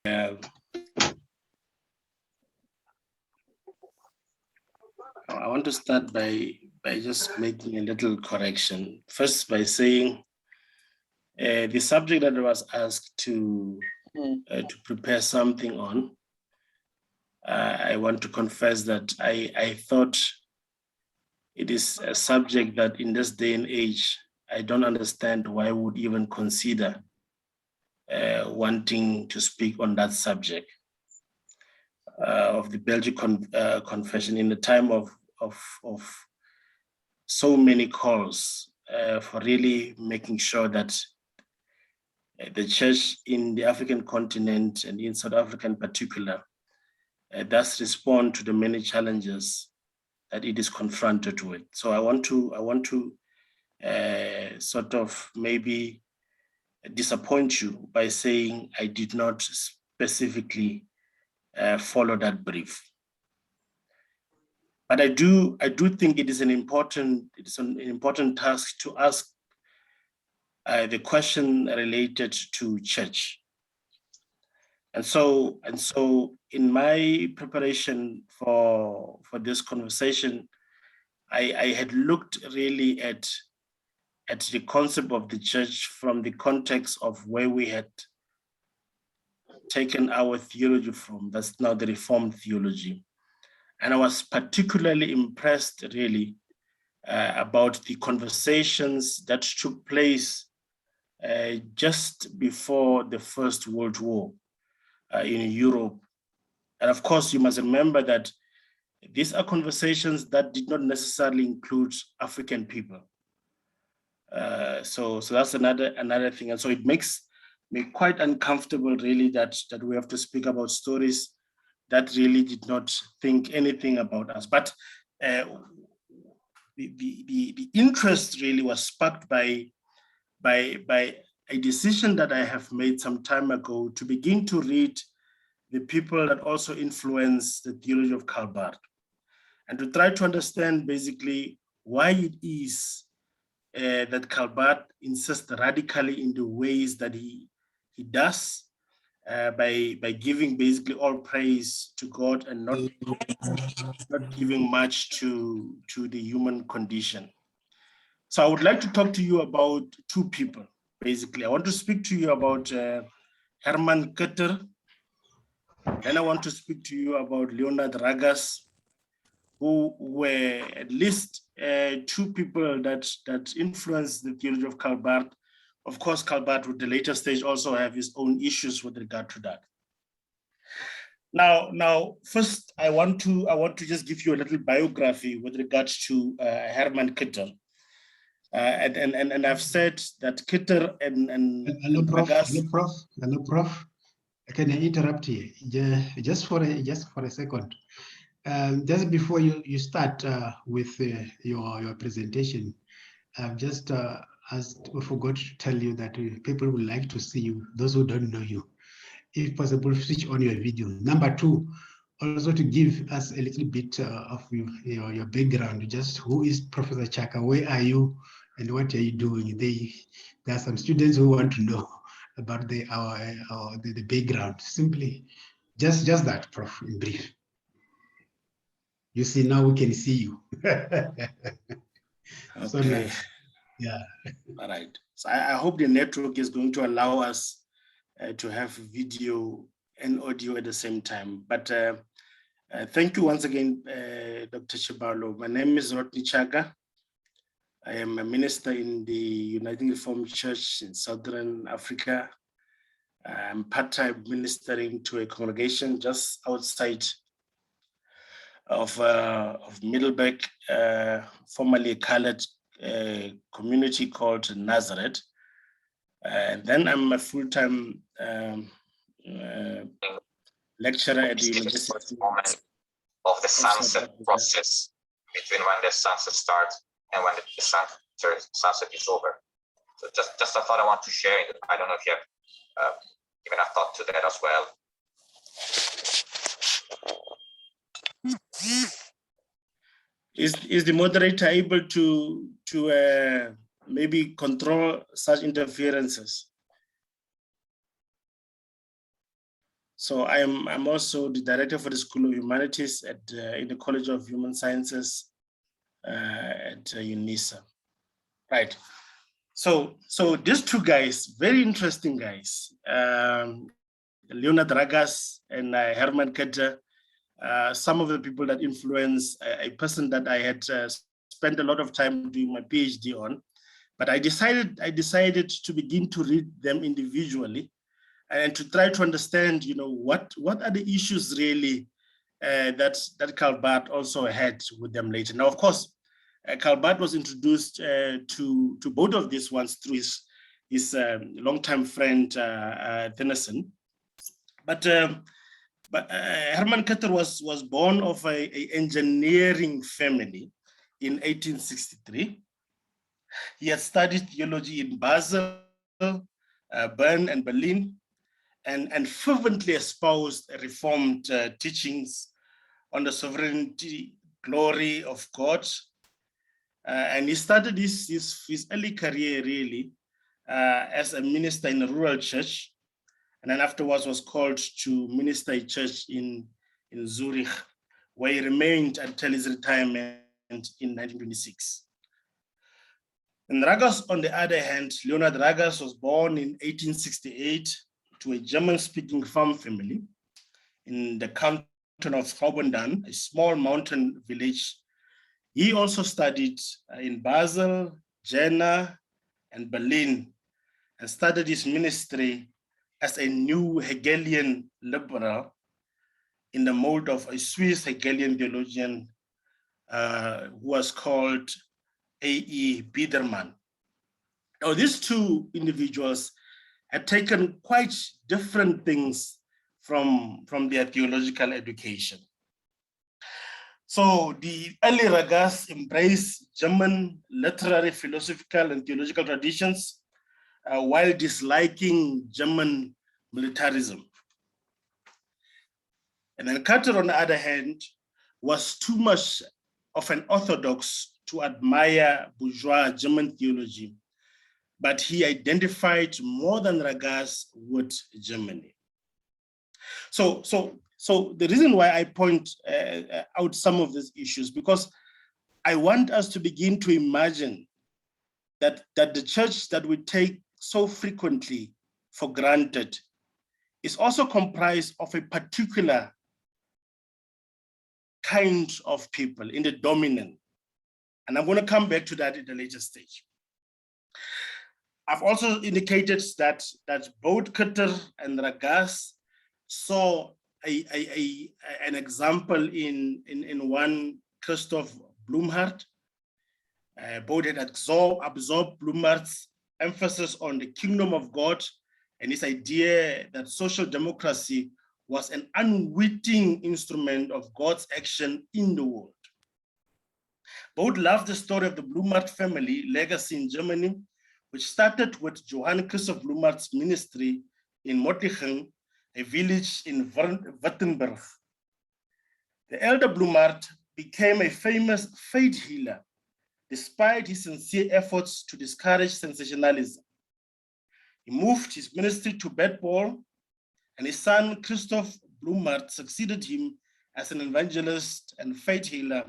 I want to start by just making a little correction. First, by saying the subject that I was asked to prepare something on, I want to confess that I thought it is a subject that in this day and age, I don't understand why I would even consider wanting to speak on that subject of the Belgic confession in the time of so many calls for really making sure that the church in the African continent and in South Africa in particular does respond to the many challenges that it is confronted with. So I want to sort of maybe disappoint you by saying I did not specifically follow that brief. But I do think it is an important task to ask the question related to church. And so in my preparation for this conversation, I had looked really at the concept of the church from the context of where we had taken our theology from. That's now the Reformed theology. And I was particularly impressed really about the conversations that took place just before the First World War in Europe. And of course, you must remember that these are conversations that did not necessarily include African people. So that's another thing. And so it makes me quite uncomfortable really that we have to speak about stories that really did not think anything about us. But the interest really was sparked by a decision that I have made some time ago to begin to read the people that also influence the theology of Karl Barth, and to try to understand basically why it is that Karl Barth insists radically in the ways that he does, by giving basically all praise to God and not giving much to the human condition. So I would like to talk to you about two people, basically. I want to speak to you about Herman Ketter. Then I want to speak to you about Leonard Ragas, who were at least two people that influenced the theology of Karl Barth. Of course, Karl Barth would, the later stage, also have his own issues with regard to that. Now, first, I want to just give you a little biography with regards to Herman Ketter. And I've said that Ketter and Hello, Prof. Can I interrupt here just for a second? Just before you start with your presentation, I've just forgot to tell you that people would like to see you, those who don't know you. If possible, switch on your video. Number two, also to give us a little bit of your background, just who is Professor Chaka, where are you, and what are you doing? There are some students who want to know about the background. Simply, just that, Prof, in brief. You see, now we can see you. Okay. So nice. Yeah. All right. So I hope the network is going to allow us to have video and audio at the same time. But thank you once again, Dr. Chibalo. My name is Rodney Chaga. I am a minister in the Uniting Reformed Church in Southern Africa. I'm part-time ministering to a congregation just outside of Middleburg, formerly a colored community called Nazareth. And then I'm a full-time lecturer at the University of the sunset process, between when the sunset starts and when the sunset is over. So just a thought I want to share. I don't know if you have given a thought to that as well. Is the moderator able to maybe control such interferences? So I'm also the director for the School of Humanities at in the College of Human Sciences at UNISA. Right. So these two guys, very interesting guys, Leonard Ragas and Herman Ketter, some of the people that influence a person that I had spent a lot of time doing my PhD on. But I decided to begin to read them individually and to try to understand, what are the issues really that Karl Barth also had with them later. Now, of course, Karl Barth was introduced to both of these ones through his longtime friend Tennyson, but Herman Ketter was born of a engineering family in 1863. He had studied theology in Basel, Bern, and Berlin, and fervently espoused reformed teachings on the sovereignty, glory of God. And he started his early career really as a minister in a rural church, and then afterwards was called to minister a church in Zurich, where he remained until his retirement in 1926. And Ragas, on the other hand, Leonard Ragas was born in 1868 to a German-speaking farm family in the canton of Graubünden, a small mountain village. He also studied in Basel, Jena, and Berlin, and started his ministry as a new Hegelian liberal in the mold of a Swiss Hegelian theologian who was called A.E. Biedermann. Now, these two individuals had taken quite different things from their theological education. So the early Ragas embraced German literary, philosophical, and theological traditions while disliking German militarism. And then Ketter, on the other hand, was too much of an orthodox to admire bourgeois German theology, but he identified more than Ragas with Germany. So the reason why I point out some of these issues, because I want us to begin to imagine that the church that we take so frequently for granted is also comprised of a particular kind of people in the dominant. And I'm going to come back to that at a later stage. I've also indicated that both Ketter and Ragas saw an example in one Christoph Blumhardt. Both had absorbed Blumhardt's emphasis on the kingdom of God and his idea that social democracy was an unwitting instrument of God's action in the world. Both loved the story of the Blumhardt family legacy in Germany, which started with Johann Christoph Blumhardt's ministry in Mottichen, a village in Württemberg. The elder Blumhardt became a famous faith healer, despite his sincere efforts to discourage sensationalism. He moved his ministry to Bad Ball, and his son Christoph Blumhardt succeeded him as an evangelist and faith healer,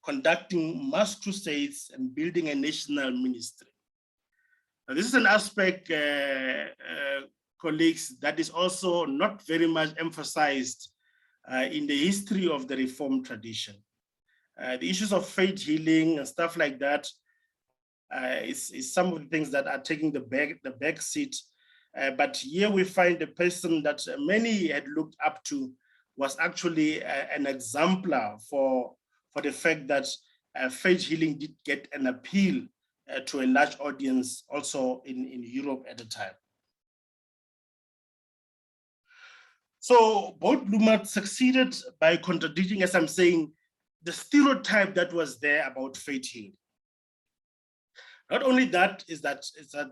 conducting mass crusades and building a national ministry. Now, this is an aspect, colleagues, that is also not very much emphasized in the history of the Reformed tradition. The issues of faith healing and stuff like that is some of the things that are taking the back seat. But here we find a person that many had looked up to was actually an exemplar for the fact that faith healing did get an appeal to a large audience also in Europe at the time. So both Blumhardt succeeded by contradicting, as I'm saying, the stereotype that was there about faith healing. Not only that, is that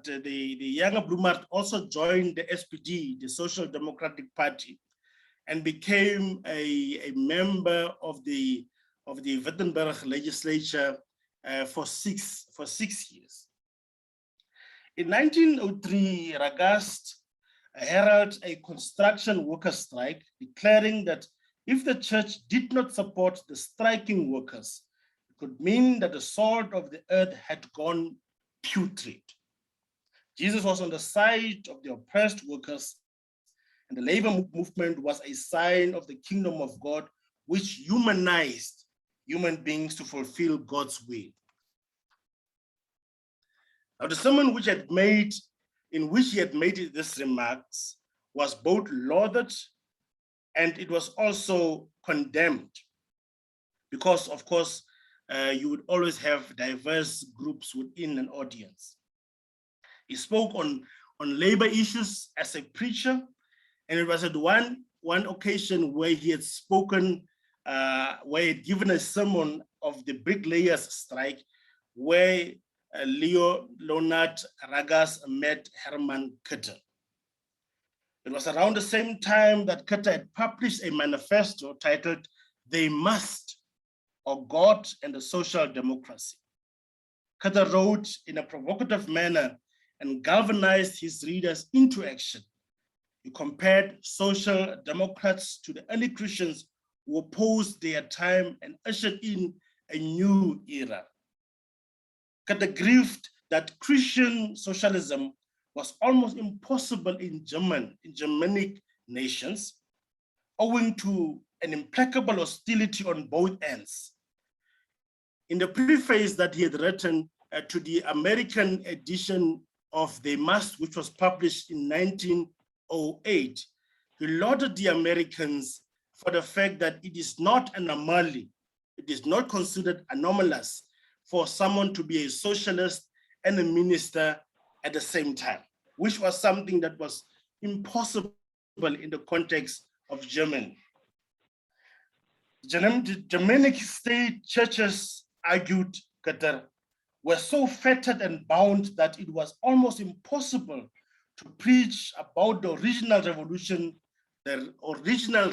the younger Blumhardt also joined the SPD, the Social Democratic Party, and became a member of the Württemberg legislature for six years. In 1903, Ragas heralded a construction worker strike, declaring that if the church did not support the striking workers, it could mean that the salt of the earth had gone putrid. Jesus was on the side of the oppressed workers, and the labor movement was a sign of the kingdom of God, which humanized human beings to fulfill God's will. Now, the sermon in which he had made these remarks was both lauded and it was also condemned, because, of course, you would always have diverse groups within an audience. He spoke on labor issues as a preacher, and it was at one occasion where he had spoken, where he had given a sermon of the bricklayers' strike, where Leonard Ragas met Herman Kutter. It was around the same time that Kutter had published a manifesto titled "They Must," or God and the Social Democracy. Kutter wrote in a provocative manner and galvanized his readers into action. He compared social democrats to the early Christians who opposed their time and ushered in a new era. Kutter grieved that Christian socialism was almost impossible in Germanic nations, owing to an implacable hostility on both ends. In the preface that he had written to the American edition of They Must, which was published in 1908, he lauded the Americans for the fact that it is not an anomaly, it is not considered anomalous for someone to be a socialist and a minister at the same time, which was something that was impossible in the context of Germany. The Germanic state churches, argued Kutter, were so fettered and bound that it was almost impossible to preach about the original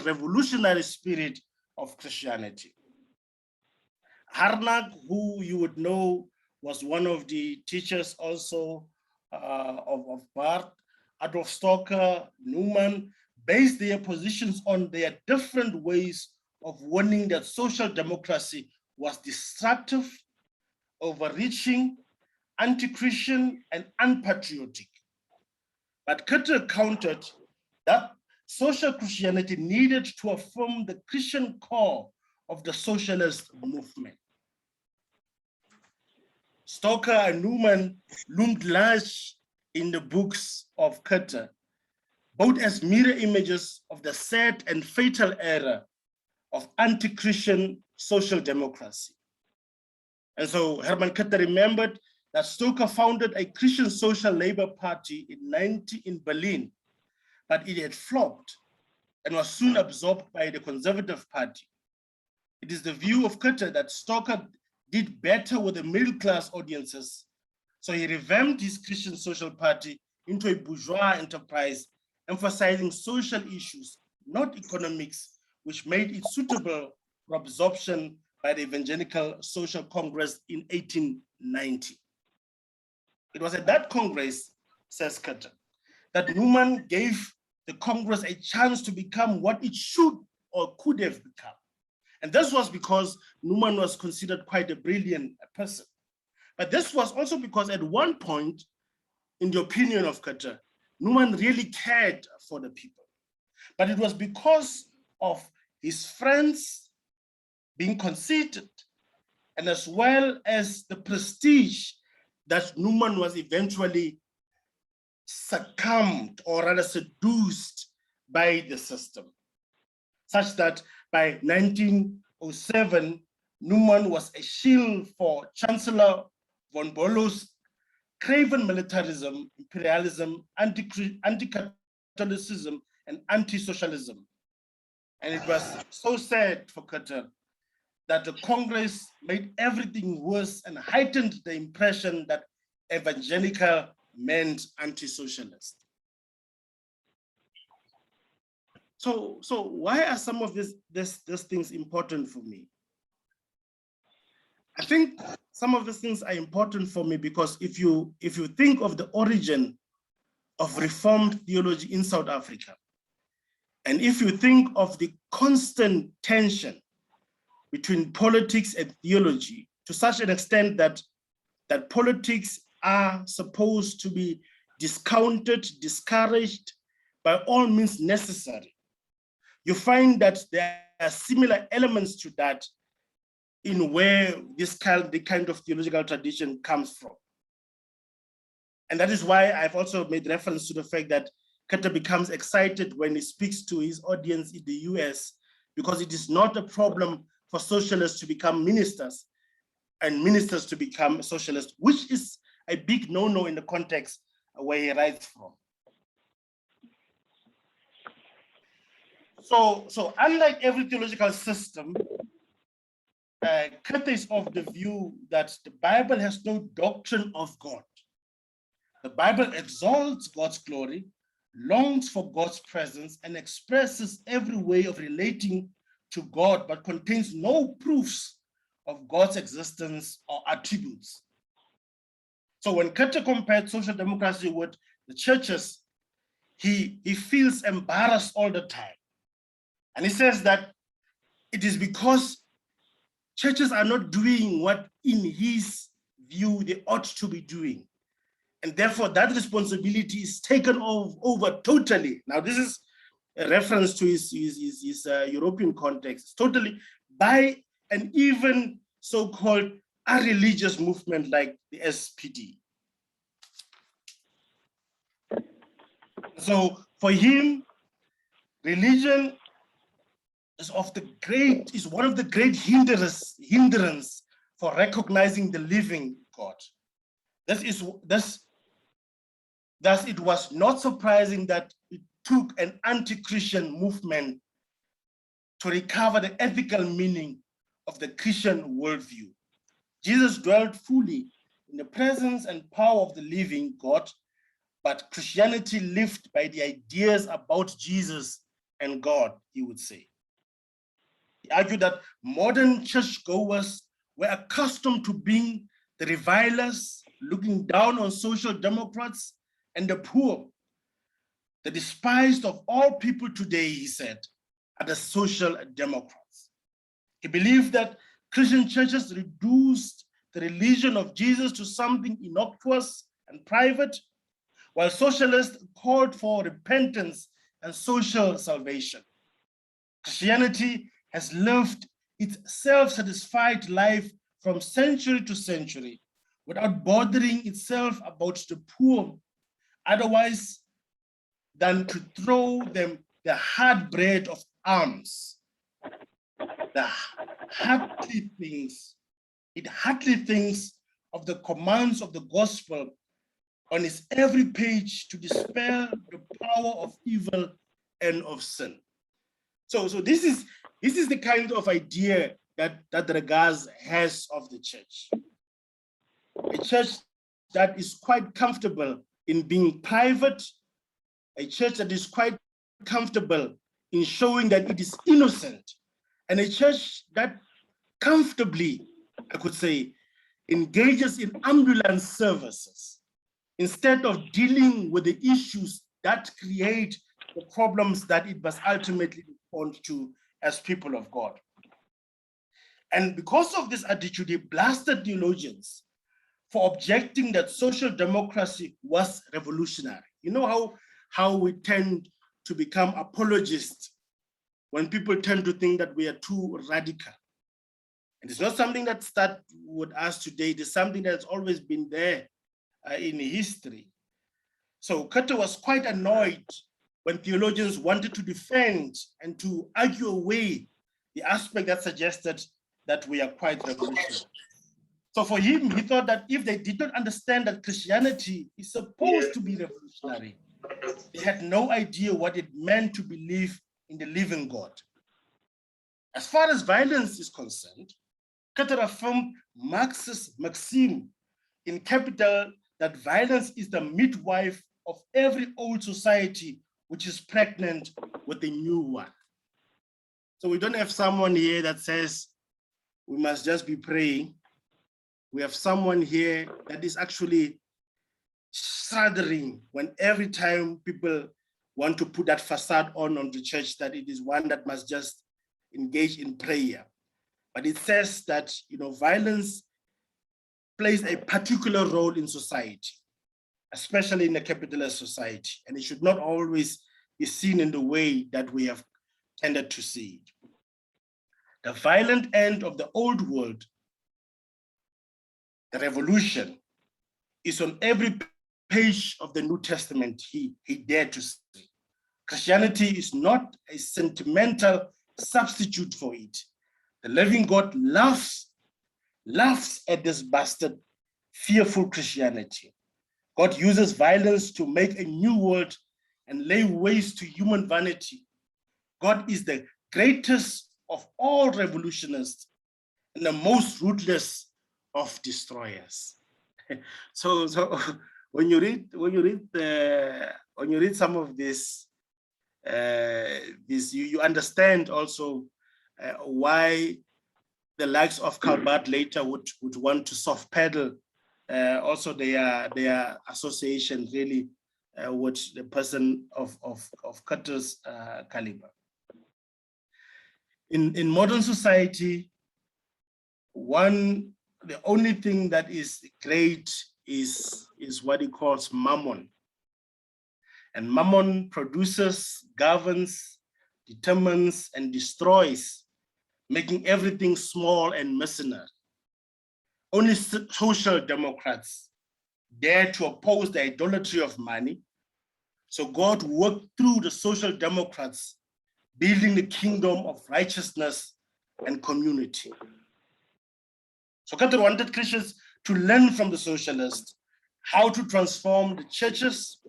revolutionary spirit of Christianity. Harnack, who you would know was one of the teachers also of Barth, Adolf Stocker, Newman, based their positions on their different ways of warning that social democracy was destructive, overreaching, anti-Christian, and unpatriotic. But Kutter countered that social Christianity needed to affirm the Christian core of the socialist movement. Stocker and Newman loomed large in the books of Kutter, both as mirror images of the sad and fatal era of anti-Christian social democracy. And so Herman Kutter remembered that Stocker founded a Christian Social Labor Party in Berlin, but it had flopped and was soon absorbed by the Conservative Party. It is the view of Kutter that Stocker did better with the middle-class audiences, so he revamped his Christian Social Party into a bourgeois enterprise, emphasizing social issues, not economics, which made it suitable for absorption by the Evangelical Social Congress in 1890. It was at that Congress, says Kutter, that Newman gave the Congress a chance to become what it should or could have become. And this was because Newman was considered quite a brilliant person. But this was also because at one point, in the opinion of Kutter, Newman really cared for the people. But it was because of his friends being conceited, and as well as the prestige that Newman was eventually succumbed or rather seduced by the system, such that by 1907, Newman was a shield for Chancellor von Bölow's craven militarism, imperialism, anti-Catholicism, and anti-socialism. And it was so sad for Kutter that the Congress made everything worse and heightened the impression that evangelical meant anti-socialist. So why are some of these things important for me? I think some of these things are important for me because if you think of the origin of Reformed theology in South Africa. And if you think of the constant tension between politics and theology, to such an extent that politics are supposed to be discounted, discouraged, by all means necessary, you find that there are similar elements to that in where the kind of theological tradition comes from. And that is why I've also made reference to the fact that Kata becomes excited when he speaks to his audience in the US, because it is not a problem for socialists to become ministers and ministers to become socialists, which is a big no-no in the context where he writes from. So unlike every theological system, Kata is of the view that the Bible has no doctrine of God. The Bible exalts God's glory, longs for God's presence, and expresses every way of relating to God, but contains no proofs of God's existence or attributes. So when Kata compared social democracy with the churches, he feels embarrassed all the time. And he says that it is because churches are not doing what in his view they ought to be doing. And therefore that responsibility is taken over totally. Now this is a reference to his European context, totally by an even so-called religious movement like the SPD. So for him, religion is one of the great hindrance for recognizing the living God. Thus, it was not surprising that it took an anti-Christian movement to recover the ethical meaning of the Christian worldview. Jesus dwelt fully in the presence and power of the living God, but Christianity lived by the ideas about Jesus and God, he would say. He argued that modern churchgoers were accustomed to being the revilers, looking down on social democrats and the poor. The despised of all people today, he said, are the social democrats. He believed that Christian churches reduced the religion of Jesus to something innocuous and private, while socialists called for repentance and social salvation. Christianity has lived its self-satisfied life from century to century without bothering itself about the poor, otherwise than to throw them the hard bread of alms. The hardly thinks of the commands of the gospel on its every page to dispel the power of evil and of sin. So this is the kind of idea that Regas has of the church. A church that is quite comfortable in being private, a church that is quite comfortable in showing that it is innocent, and a church that comfortably, I could say, engages in ambulance services instead of dealing with the issues that create the problems that it must ultimately respond to as people of God. And because of this attitude, he blasted theologians for objecting that social democracy was revolutionary. You know how we tend to become apologists when people tend to think that we are too radical. And it's not something that started with us today, it is something that's always been there in history. So Kata was quite annoyed when theologians wanted to defend and to argue away the aspect that suggested that we are quite revolutionary. So for him, he thought that if they did not understand that Christianity is supposed to be revolutionary, they had no idea what it meant to believe in the living God. As far as violence is concerned, Kata affirmed Marx's maxim in Capital that violence is the midwife of every old society which is pregnant with a new one. So we don't have someone here that says we must just be praying. We have someone here that is actually shuddering when every time people want to put that facade on the church, that it is one that must just engage in prayer. But it says that, violence plays a particular role in society, especially in a capitalist society, and it should not always be seen in the way that we have tended to see it. The violent end of the old world, the revolution, is on every page of the New Testament he dared to say. Christianity is not a sentimental substitute for it. The living God laughs at this bastard, fearful Christianity. God uses violence to make a new world and lay waste to human vanity. God is the greatest of all revolutionists and the most ruthless of destroyers. So when you read some of this, you understand also why the likes of Karl Barth later would want to soft pedal also their association really with the person of Cutter's caliber. In modern society, the only thing that is great is what he calls mammon. And mammon produces, governs, determines, and destroys, making everything small and mercenary. Only social democrats dare to oppose the idolatry of money. So God worked through the social democrats, building the kingdom of righteousness and community. So Catholic wanted Christians to learn from the socialists how to transform the churches.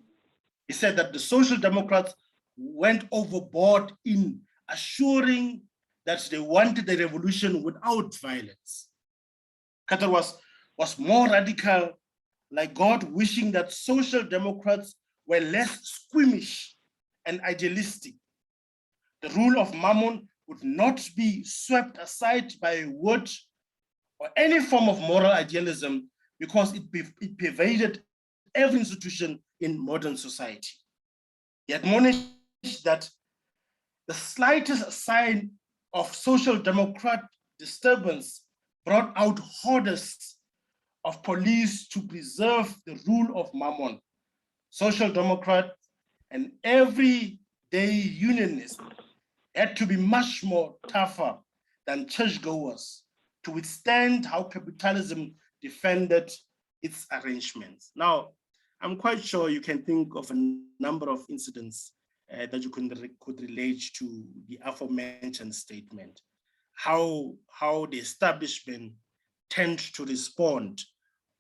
He said that the social democrats went overboard in assuring that they wanted a revolution without violence. Catholic was more radical, like God wishing that social democrats were less squeamish and idealistic. The rule of mammon would not be swept aside by a word or any form of moral idealism because it pervaded every institution in modern society. He admonished that the slightest sign of social democrat disturbance brought out hordes of police to preserve the rule of mammon. Social democrat and everyday unionists had to be much more tougher than churchgoers to withstand how capitalism defended its arrangements. Now, I'm quite sure you can think of a number of incidents that you could relate to the aforementioned statement, how the establishment tends to respond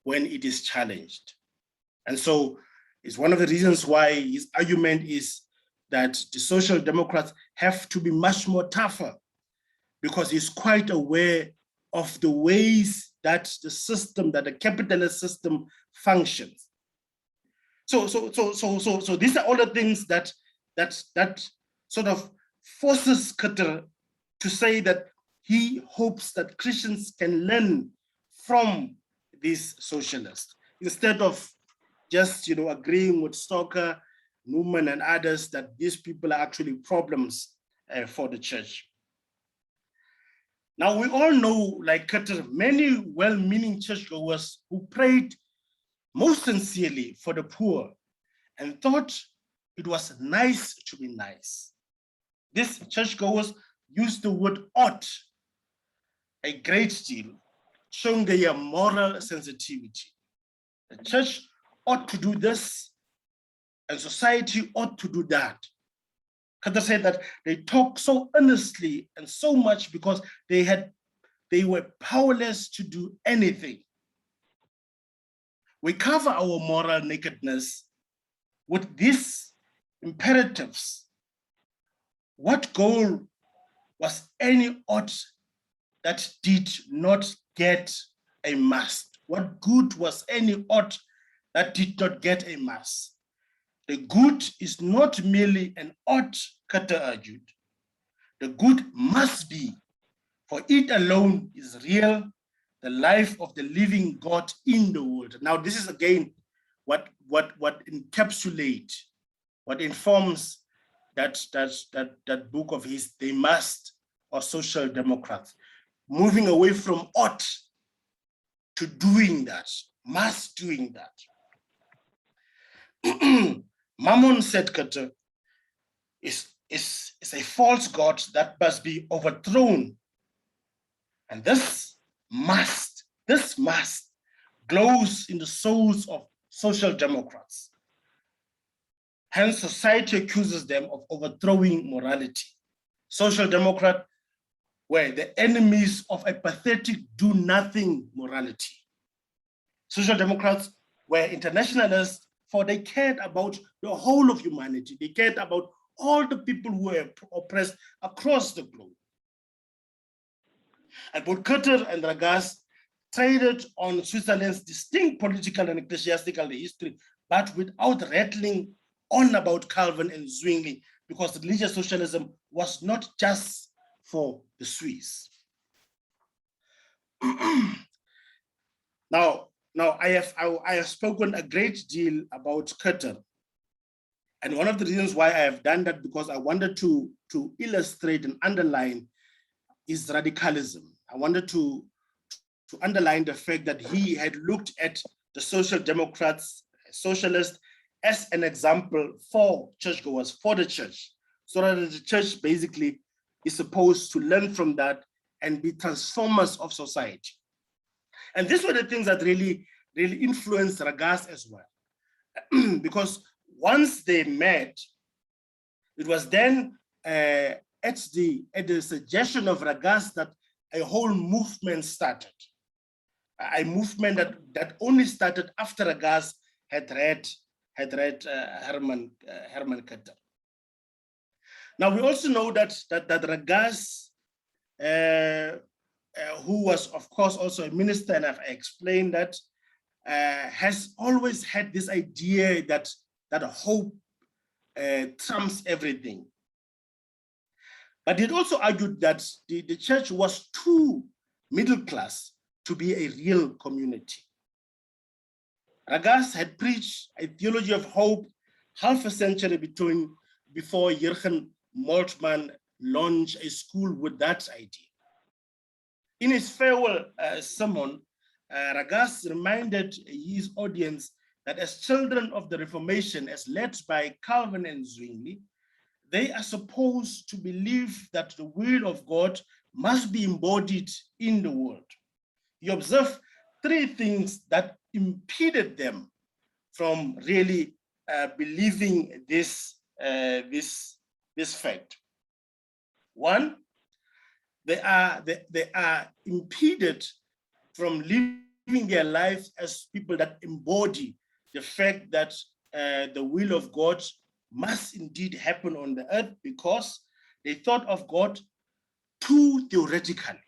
when it is challenged. And so it's one of the reasons why his argument is that the social democrats have to be much more tougher, because he's quite aware of the ways that the capitalist system functions. So these are all the things that sort of forces Cutter to say that he hopes that Christians can learn from these socialists, instead of just agreeing with Stoker, Newman, and others that these people are actually problems for the church. Now, we all know, like Cutter, many well-meaning churchgoers who prayed most sincerely for the poor and thought it was nice to be nice. These churchgoers used the word ought a great deal, showing their moral sensitivity. The church ought to do this, and society ought to do that. Cutter said that they talk so earnestly and so much because they were powerless to do anything. We cover our moral nakedness with these imperatives. What goal was any ought that did not get a must? What good was any ought that did not get a must? The good is not merely an ought, Cutter argued. The good must be, for it alone is real, the life of the living God in the world. Now, this is again what encapsulate, what informs that book of his, They Must, or Social Democrats, moving away from ought to doing that, must doing that. Mammon, said Carter, is a false god that must be overthrown. And this must glows in the souls of social democrats. Hence, society accuses them of overthrowing morality. Social democrat were the enemies of a pathetic do-nothing morality. Social democrats were internationalists, for they cared about the whole of humanity. They cared about all the people who were oppressed across the globe. And both Carter and Ragas traded on Switzerland's distinct political and ecclesiastical history, but without rattling on about Calvin and Zwingli, because religious socialism was not just for the Swiss. Now I have spoken a great deal about Carter. And one of the reasons why I have done that, because I wanted to illustrate and underline his radicalism. I wanted to underline the fact that he had looked at the social democrats, socialists, as an example for churchgoers, for the church, so that the church basically is supposed to learn from that and be transformers of society. And these were the things that really influenced Ragas as well. Because once they met, it was then at the suggestion of Ragas that a whole movement started. A movement that only started after Ragas had read Herman Carter. Now we also know that Ragas, who was of course also a minister, and I've explained that, has always had this idea that hope trumps everything. But it also argued that the church was too middle class to be a real community. Ragas had preached a theology of hope half a century before Jurgen Moltmann launched a school with that idea. In his farewell sermon, Ragas reminded his audience that as children of the Reformation, as led by Calvin and Zwingli, they are supposed to believe that the will of God must be embodied in the world. He observed three things that impeded them from really believing this fact. One, they are impeded from living their lives as people that embody the fact that the will of God must indeed happen on the earth, because they thought of God too theoretically.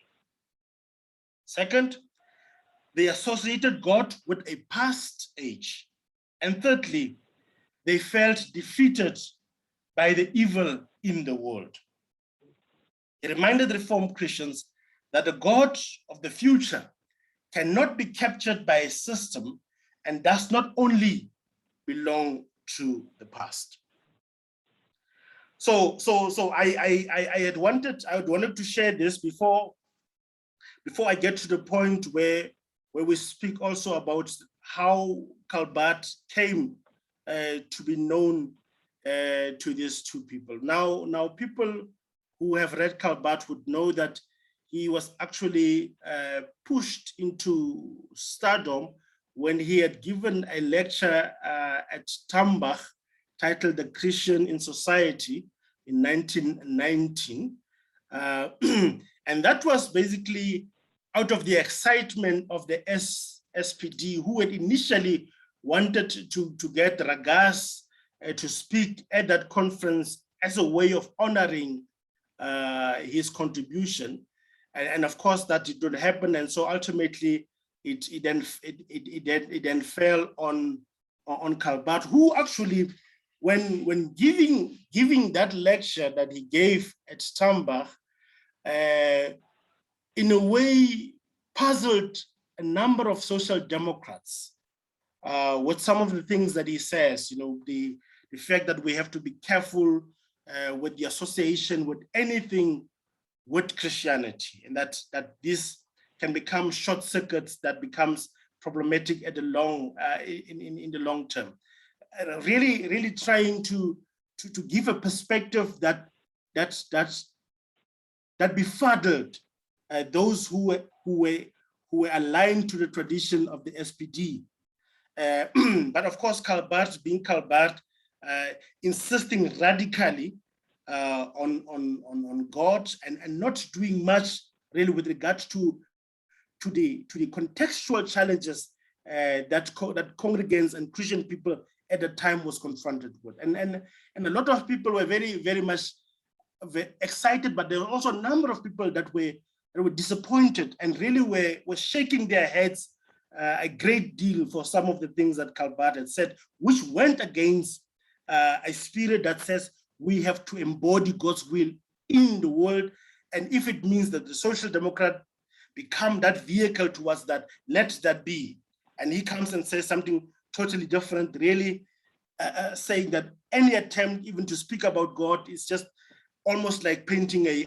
Second, they associated God with a past age. And thirdly, they felt defeated by the evil in the world. He reminded Reformed Christians that the God of the future cannot be captured by a system and does not only belong to the past. So I wanted to share this before I get to the point where we speak also about how Calvert came to be known to these two people. Now people who have read Calvert would know that he was actually pushed into stardom when he had given a lecture at Tambach titled The Christian in Society in 1919. And that was basically out of the excitement of the SPD, who had initially wanted to get Ragas to speak at that conference as a way of honoring his contribution. And of course that did not happen. And so ultimately it then fell on Calvert, who actually, when giving that lecture that he gave at Stambach, in a way puzzled a number of social democrats with some of the things that he says, the fact that we have to be careful with the association with anything with Christianity, and that this can become short circuits that becomes problematic at the long in the long term. Really trying to give a perspective that befuddled those who were aligned to the tradition of the SPD. But of course, Calbart, being Calbart, insisting radically on God and not doing much really with regard to the contextual challenges that congregants and Christian people at the time was confronted with, and a lot of people were very much excited, but there were also a number of people that were disappointed and really were shaking their heads a great deal for some of the things that Calbart had said, which went against a spirit that says we have to embody God's will in the world, and if it means that the Social Democrat become that vehicle towards that, let that be. And he comes and says something totally different, really saying that any attempt even to speak about God is just almost like painting a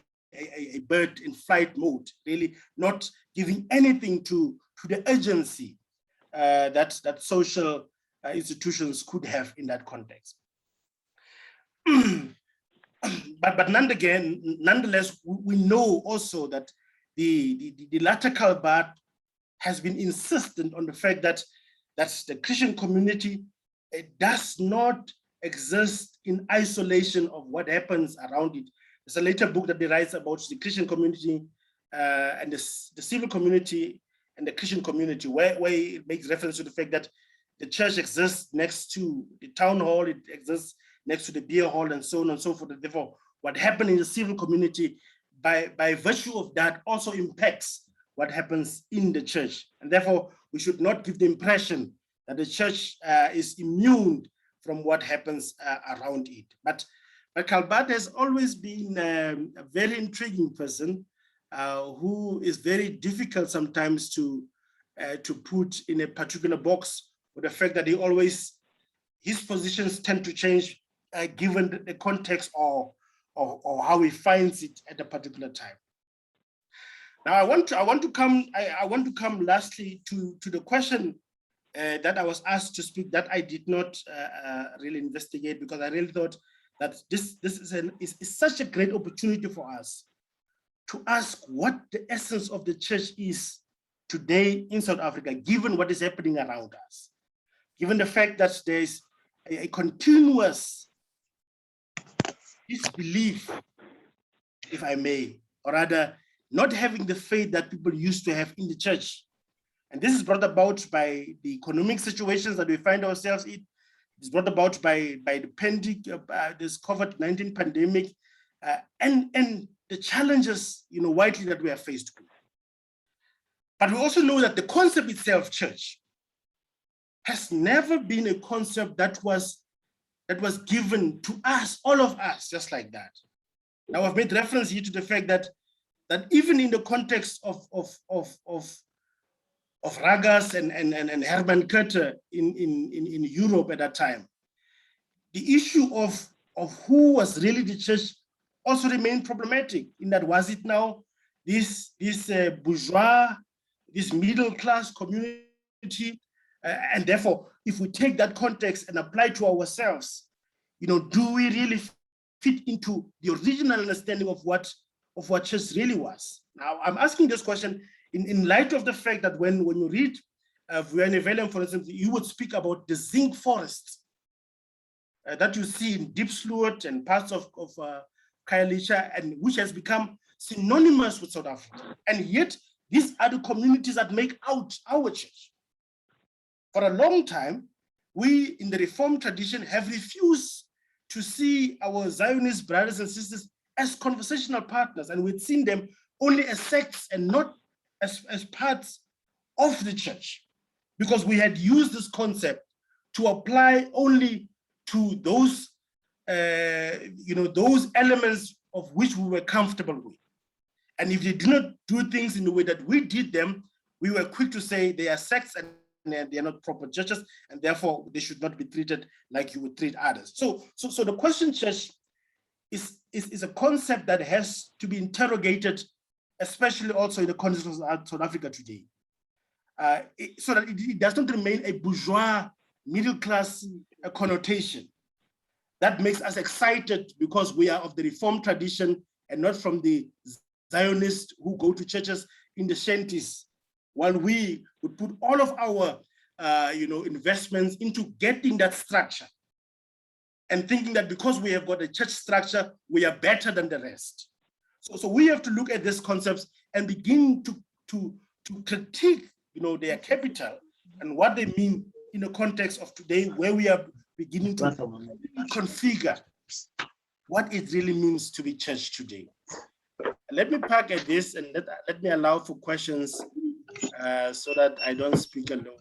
bird in flight mode, really not giving anything to the urgency that social institutions could have in that context. But nonetheless, we know also that the latter Calbart has been insistent on the fact that the Christian community does not exist in isolation of what happens around it. There's a later book that he writes about the Christian community and the civil community and the Christian community, where it makes reference to the fact that the church exists next to the town hall, it exists next to the beer hall, and so on and so forth. And therefore, what happened in the civil community, by virtue of that, also impacts what happens in the church. And therefore, we should not give the impression that the church is immune from what happens around it. But Calbart has always been a very intriguing person who is very difficult sometimes to put in a particular box, with the fact that his positions tend to change given the context or how he finds it at a particular time. Now, I want to come lastly to the question that I was asked to speak, that I did not really investigate, because I really thought that this is such a great opportunity for us to ask what the essence of the church is today in South Africa, given what is happening around us, given the fact that there's a continuous disbelief, if I may, or rather not having the faith that people used to have in the church. And this is brought about by the economic situations that we find ourselves in. It's brought about by this COVID-19 pandemic, and the challenges, widely that we are faced with. But we also know that the concept itself, church, has never been a concept that was given to us, all of us, just like that. Now, I've made reference here to the fact that even in the context of Ragas and Herman Kotter in Europe at that time, the issue of who was really the church also remained problematic. In that, was it now this bourgeois, this middle class community, and therefore, if we take that context and apply to ourselves, do we really fit into the original understanding of what church really was? Now, I'm asking this question in light of the fact that when you read Vuane Velem, for instance, you would speak about the zinc forests that you see in Diepsloot and parts of Khayelitsha, and which has become synonymous with South Africa. And yet, these are the communities that make out our church. For a long time, we in the Reformed tradition have refused to see our Zionist brothers and sisters as conversational partners, and we've seen them only as sects and not as parts of the church, because we had used this concept to apply only to those, those elements of which we were comfortable with. And if they did not do things in the way that we did them, we were quick to say they are sects and they are not proper churches, and therefore they should not be treated like you would treat others. So the question, Church, is a concept that has to be interrogated, especially also in the context of South Africa today, so that it does not remain a bourgeois middle class connotation that makes us excited because we are of the Reformed tradition and not from the Zionists who go to churches in the shanties, while we would put all of our investments into getting that structure and thinking that because we have got a church structure, we are better than the rest. So we have to look at these concepts and begin to critique, their capital and what they mean in the context of today, where we are beginning to configure what it really means to be church today. Let me park at this and let me allow for questions so that I don't speak alone.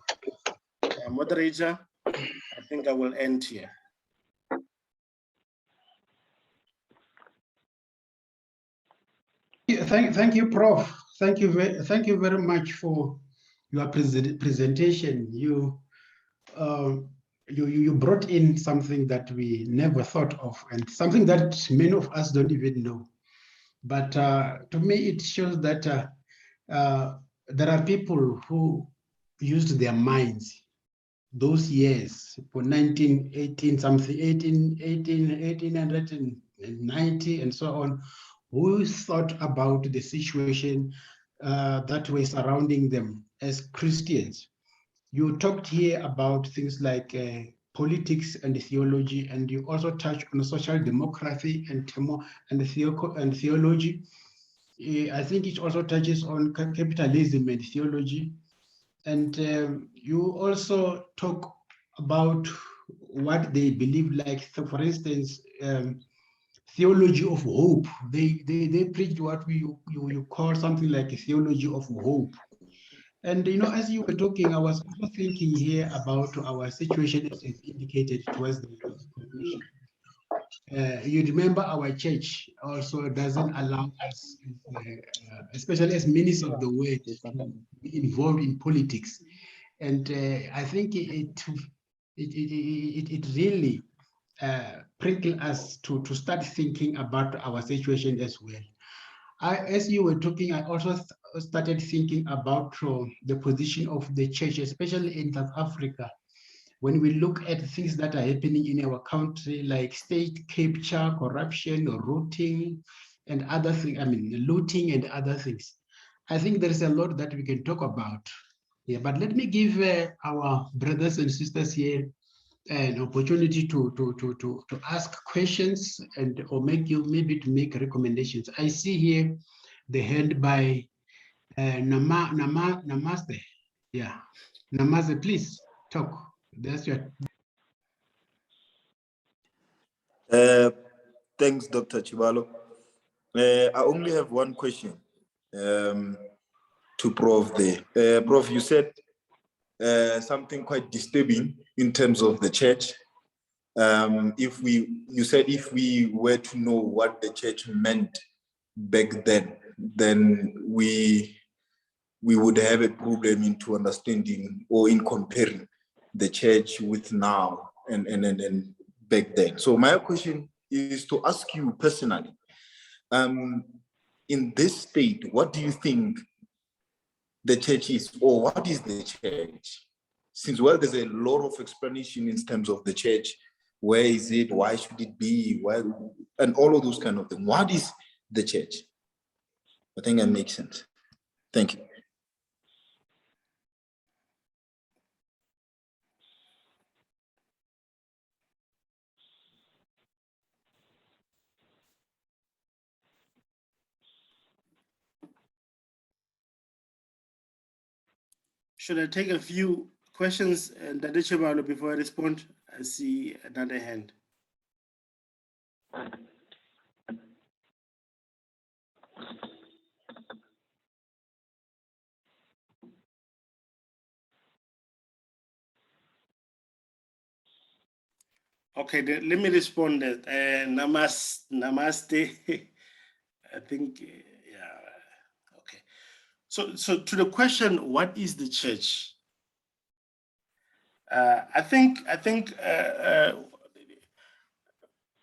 Moderator, I think I will end here. Thank you, Prof. Thank you very much for your presentation. You brought in something that we never thought of, and something that many of us don't even know. But to me, it shows that there are people who used their minds those years for 1890 and so on, who thought about the situation that were surrounding them as Christians. You talked here about things like politics and theology, and you also touched on social democracy and theology. I think it also touches on capitalism and theology. And you also talk about what they believe, like, so for instance, theology of hope. They preach what you call something like a theology of hope. And as you were talking, I was also thinking here about our situation as is indicated towards the conclusion. You remember our church also doesn't allow us, especially as ministers of the word, to be involved in politics. And I think it really prickles us to start thinking about our situation as well. As you were talking, I also started thinking about the position of the church, especially in South Africa. When we look at things that are happening in our country, like state capture, corruption, looting, and other things, looting and other things, I think there is a lot that we can talk about. Yeah, but let me give our brothers and sisters here an opportunity to ask questions or maybe to make recommendations. I see here the hand by Namaste. Yeah, Namaste, please talk. That's your. Thanks, Dr. Chibalo. I only have one question to Prof there. Prof, you said something quite disturbing in terms of the church. You said if we were to know what the church meant back then we would have a problem into understanding or in comparing the church with now and back then. So my question is to ask you personally, in this state, what do you think the church is, or what is the church? Since, well, there's a lot of explanation in terms of the church. Where is it? Why should it be? Why, and all of those kind of things. What is the church? I think that makes sense. Thank you. Should I take a few questions, Dr. before I respond? I see another hand. Okay, let me respond. Namaste. I think, yeah. Okay. So to the question, what is the church? I think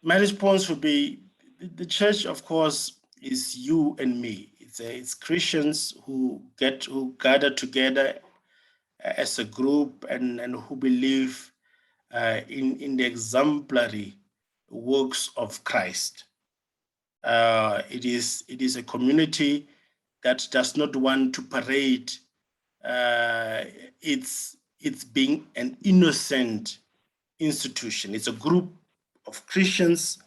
my response would be the church, of course, is you and me. It's Christians who gather together as a group and who believe in the exemplary works of Christ. It is a community that does not want to parade it's being an innocent institution. It's a group of Christians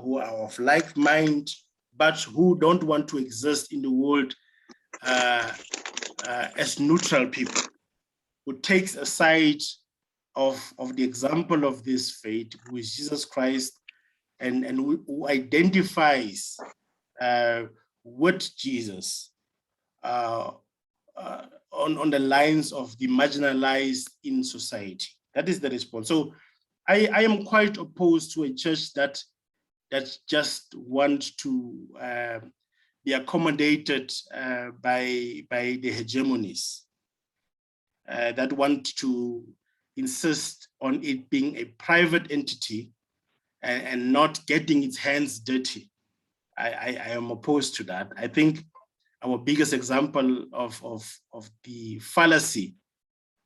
who are of like mind, but who don't want to exist in the world as neutral people, who takes a side of the example of this faith, who is Jesus Christ, and who identifies with Jesus on the lines of the marginalized in society. That is the response. So I am quite opposed to a church that just wants to be accommodated by the hegemonies, that want to insist on it being a private entity and not getting its hands dirty. I am opposed to that. I think our biggest example of the fallacy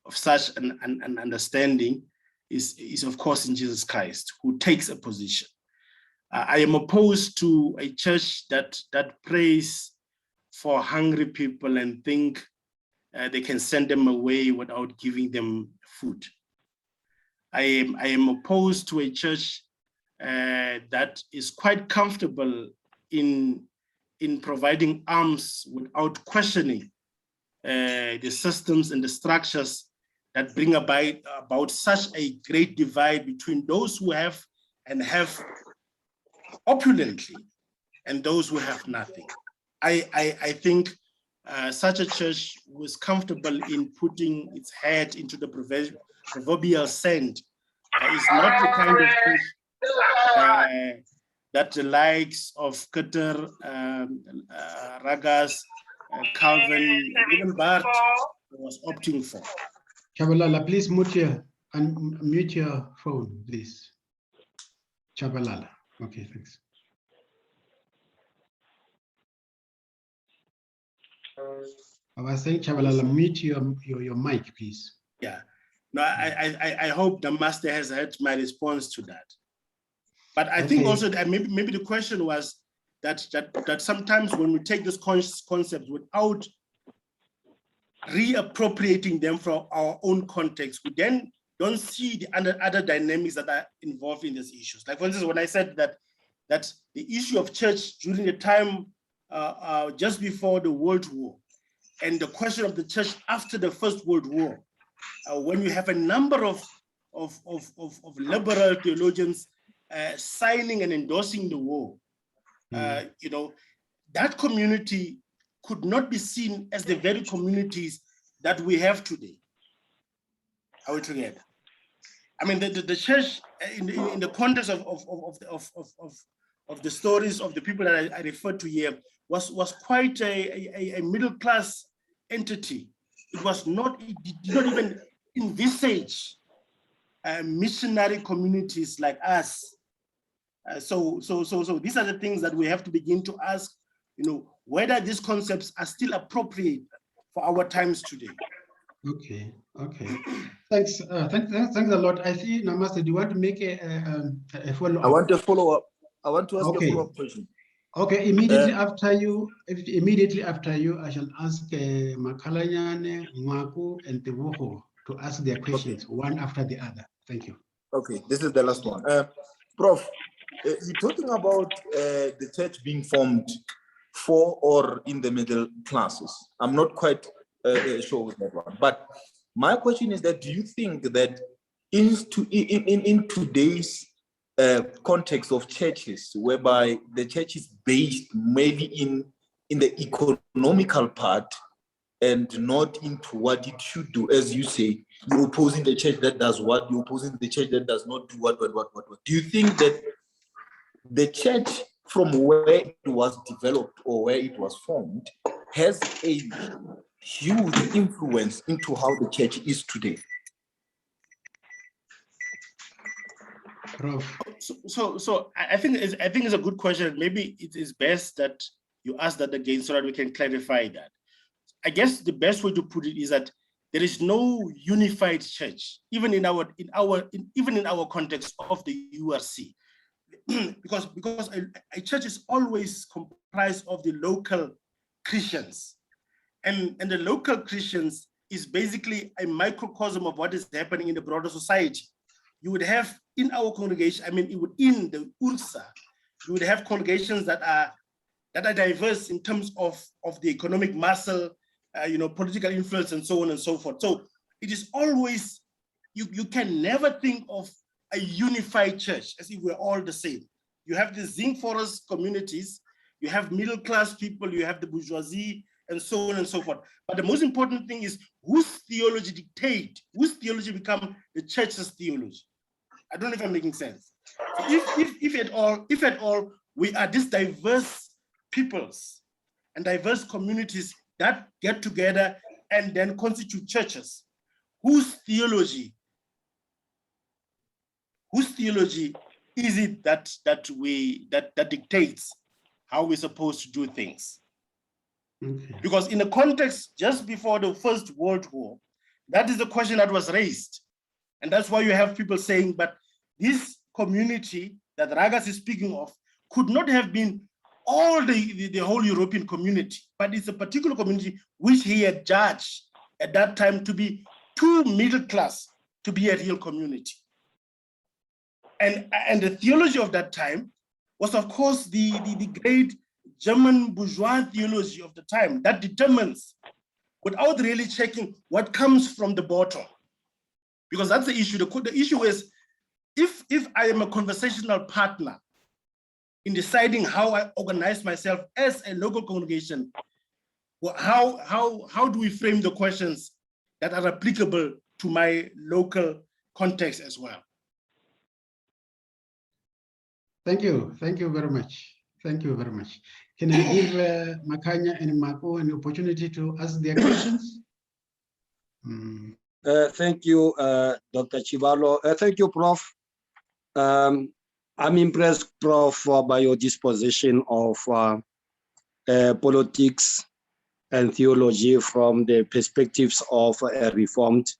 of such an understanding is of course in Jesus Christ, who takes a position. I am opposed to a church that prays for hungry people and think they can send them away without giving them food. I am opposed to a church that is quite comfortable in providing arms without questioning the systems and the structures that bring about such a great divide between those who have and have opulently and those who have nothing. I think such a church was comfortable in putting its head into the proverbial sand is not the kind of church that the likes of Keter, Ragas, Calvin, and even Bart was opting for. Chabalala, please mute your phone, please. Chabalala. Okay, thanks. I was saying, Chabalala, mute your mic, please. Yeah. No, I hope the master has heard my response to that. But I think also that maybe the question was that sometimes when we take this concept without reappropriating them from our own context, we then don't see the other dynamics that are involved in these issues. Like for instance, when I said that the issue of church during the time just before the World War and the question of the church after the First World War, when you have a number of liberal theologians signing and endorsing the war, you know, that community could not be seen as the very communities that we have today. Are we together? I mean, the church in the context of the stories of the people that I referred to here was quite a middle class entity. It was not. It did not even envisage missionary communities like us. So these are the things that we have to begin to ask, you know, whether these concepts are still appropriate for our times today. Okay. Thanks a lot. I see, Namaste, do you want to make a follow-up? I want a follow-up. I want to ask a follow-up question. Okay, immediately after you, I shall ask Makalanyane, Mwaku, and Tewoho to ask their questions one after the other. Thank you. Okay, this is the last one. Prof, you're talking about the church being formed for or in the middle classes. I'm not quite sure with that one. But my question is that, do you think that in today's context of churches, whereby the church is based maybe in the economical part and not into what it should do, as you say, you're opposing the church that does what, you're opposing the church that does not do what. Do you think that the church from where it was developed or where it was formed has a huge influence into how the church is today? Prof. So I think it's a good question. Maybe it is best that you ask that again so that we can clarify that. I guess the best way to put it is that there is no unified church, even in our context of the URC, because a church is always comprised of the local Christians, and the local Christians is basically a microcosm of what is happening in the broader society. You would have in our congregation, in the URSA, you would have congregations that are diverse in terms of the economic muscle, political influence, and so on and so forth. So it is always, you can never think of a unified church as if we're all the same. You have the zinc forest communities, you have middle class people, you have the bourgeoisie, and so on and so forth. But the most important thing is whose theology dictate, whose theology become the church's theology. I don't know if I'm making sense. So if at all, we are these diverse peoples and diverse communities that get together and then constitute churches, whose theology is it that dictates how we're supposed to do things? Okay. Because in the context just before the First World War, that is the question that was raised. And that's why you have people saying, but this community that Ragas is speaking of could not have been all the whole European community, but it's a particular community which he had judged at that time to be too middle class to be a real community. And the theology of that time was, of course, the great German bourgeois theology of the time that determines, without really checking what comes from the bottom. Because that's the issue. The issue is, if I am a conversational partner in deciding how I organize myself as a local congregation, well, how do we frame the questions that are applicable to my local context as well? Thank you very much. Thank you very much. Can I give Makanya and Marco an opportunity to ask their questions? Thank you, Dr. Chibalo. Thank you, Prof. I'm impressed, Prof, by your disposition of politics and theology from the perspectives of a Reformed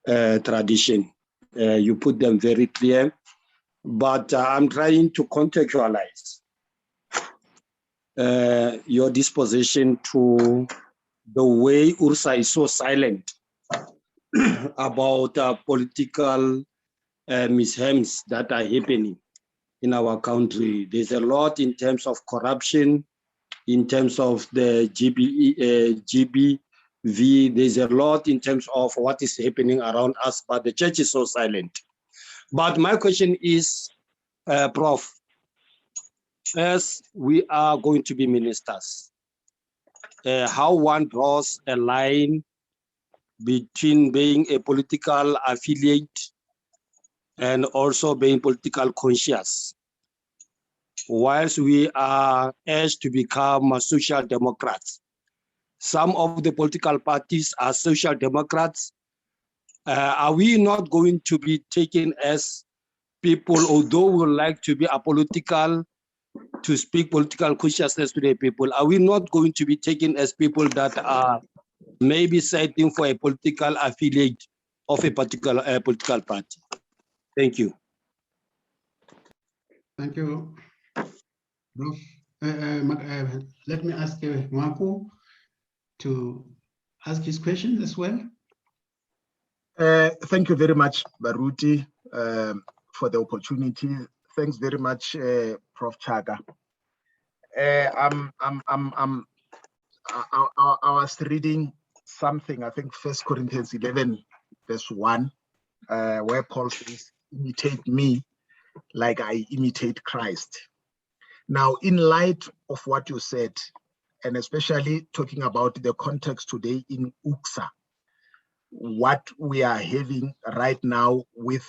tradition. You put them very clear, but I'm trying to contextualize your disposition to the way URSA is so silent about political mishaps that are happening in our country. There's a lot in terms of corruption, in terms of the GBV. There's a lot in terms of what is happening around us, but the church is so silent. But my question is, Prof, as we are going to be ministers, how one draws a line between being a political affiliate and also being political conscious, whilst we are urged to become social democrats. Some of the political parties are social democrats. Are we not going to be taken as people, although we would like to be apolitical, to speak political consciousness to the people? Are we not going to be taken as people that are maybe citing for a political affiliate of a particular political party? Thank you. Thank you. Let me ask Marco to ask his question as well. Thank you very much, Baruti, for the opportunity. Thanks very much, Prof. Chaga. I was reading something, I think 1 Corinthians 11, verse 1, where Paul says, imitate me like I imitate Christ. Now, in light of what you said, and especially talking about the context today in URSA, what we are having right now with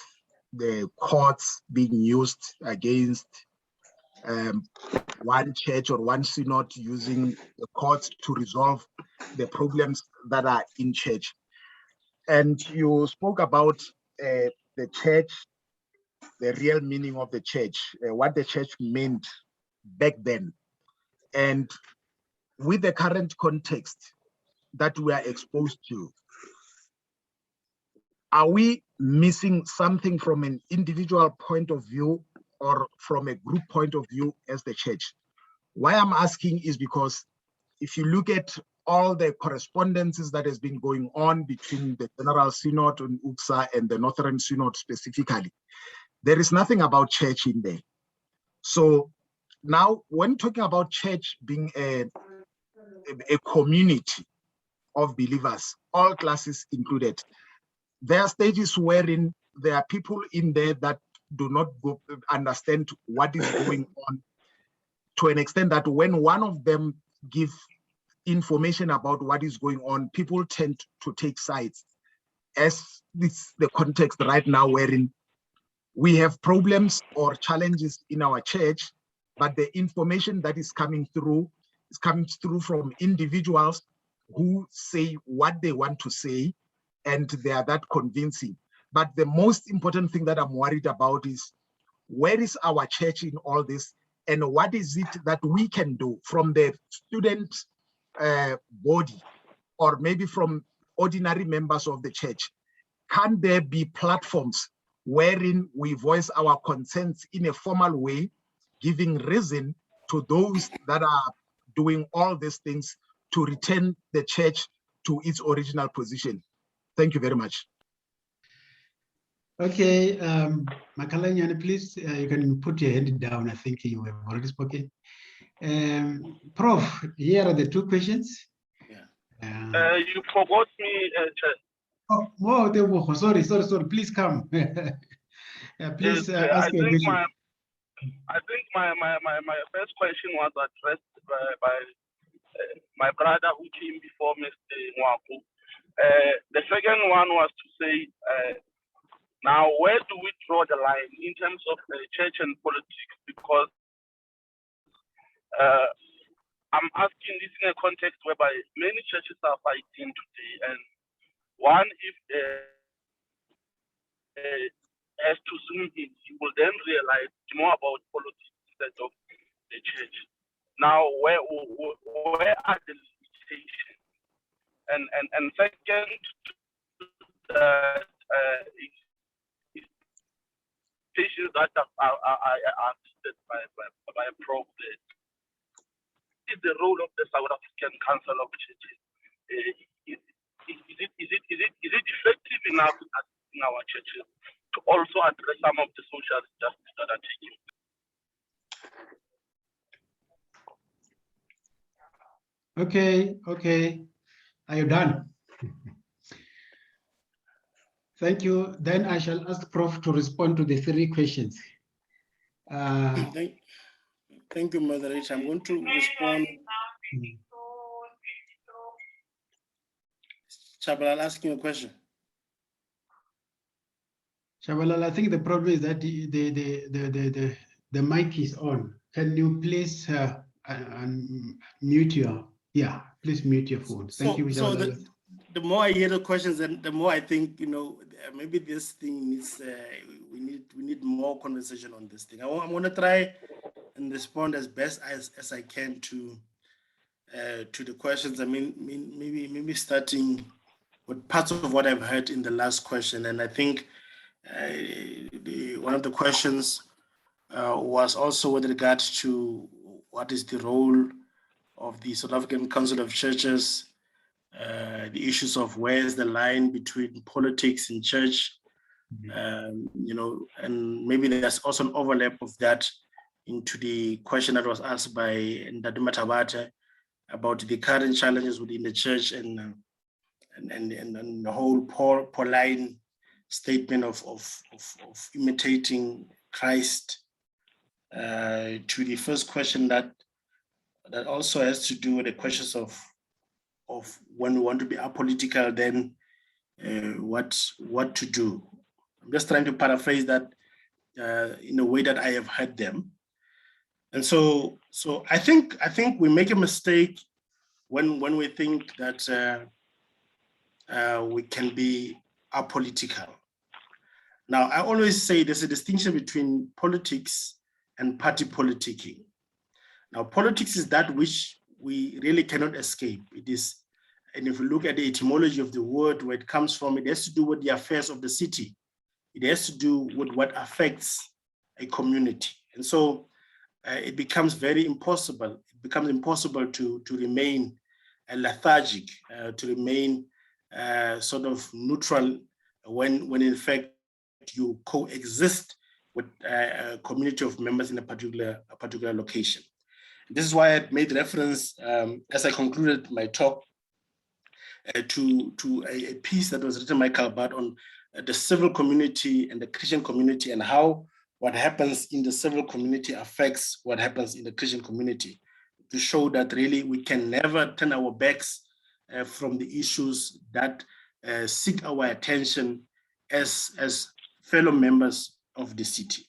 the courts being used against one church or one synod, using the courts to resolve the problems that are in church. And you spoke about the church the real meaning of the church, what the church meant back then. And with the current context that we are exposed to, are we missing something from an individual point of view or from a group point of view as the church? Why I'm asking is because if you look at all the correspondences that has been going on between the General Synod on UXA and the Northern Synod specifically, there is nothing about church in there. So now when talking about church being a community of believers, all classes included, there are stages wherein there are people in there that do not understand what is going on, to an extent that when one of them give information about what is going on, people tend to take sides, as this the context right now wherein we have problems or challenges in our church, but the information that is coming through from individuals who say what they want to say, and they are that convincing. But the most important thing that I'm worried about is, where is our church in all this, and what is it that we can do from the student body, or maybe from ordinary members of the church? Can there be platforms wherein we voice our concerns in a formal way, giving reason to those that are doing all these things to return the church to its original position? Thank you very much. Okay, Makalanyane, please, you can put your hand down. I think you have already spoken. Prof, here are the two questions. Yeah. You forgot me, Chair. Oh, sorry. Please come. Please ask your question. I think my first question was addressed by my brother who came before Mr. Mwaku. The second one was to say, now where do we draw the line in terms of church and politics? Because I'm asking this in a context whereby many churches are fighting today, and one, if has to zoom in, you will then realize more about politics instead of the church. Now, where are the limitations? And second, issues that are listed by a program. Is the role of the South African Council of Churches? Is it effective enough in our churches to also address some of the social justice that are taking? Okay. Are you done? Thank you. Then I shall ask Prof to respond to the three questions. Thank you, moderator. I'm going to respond. Chabalala, asking a question. Chabalala, I think the problem is that the mic is on. Can you please mute your? Yeah, please mute your phone. Thank you. So the more I hear the questions, and the more I think, maybe this thing needs we need more conversation on this thing. I'm going to try and respond as best as I can to the questions. I mean, maybe starting with parts of what I've heard in the last question, and I think one of the questions was also with regard to what is the role of the South African Council of Churches, the issues of where's the line between politics and church, and maybe there's also an overlap of that into the question that was asked by Ndaduma Tabata about the current challenges within the church and the whole Pauline statement of imitating Christ. To the first question that also has to do with the questions of when we want to be apolitical, then what to do. I'm just trying to paraphrase that in a way that I have heard them. And so I think we make a mistake when we think that we can be apolitical. Now, I always say there's a distinction between politics and party politicking. Now, politics is that which we really cannot escape. It is, and if we look at the etymology of the word, where it comes from, it has to do with the affairs of the city. It has to do with what affects a community. And so it becomes very impossible. It becomes impossible to remain lethargic, to remain sort of neutral when in fact you coexist with a community of members in a particular location. This is why I made reference as I concluded my talk to a piece that was written by Calvert on the civil community and the Christian community, and how what happens in the civil community affects what happens in the Christian community, to show that really we can never turn our backs from the issues that seek our attention as fellow members of the city.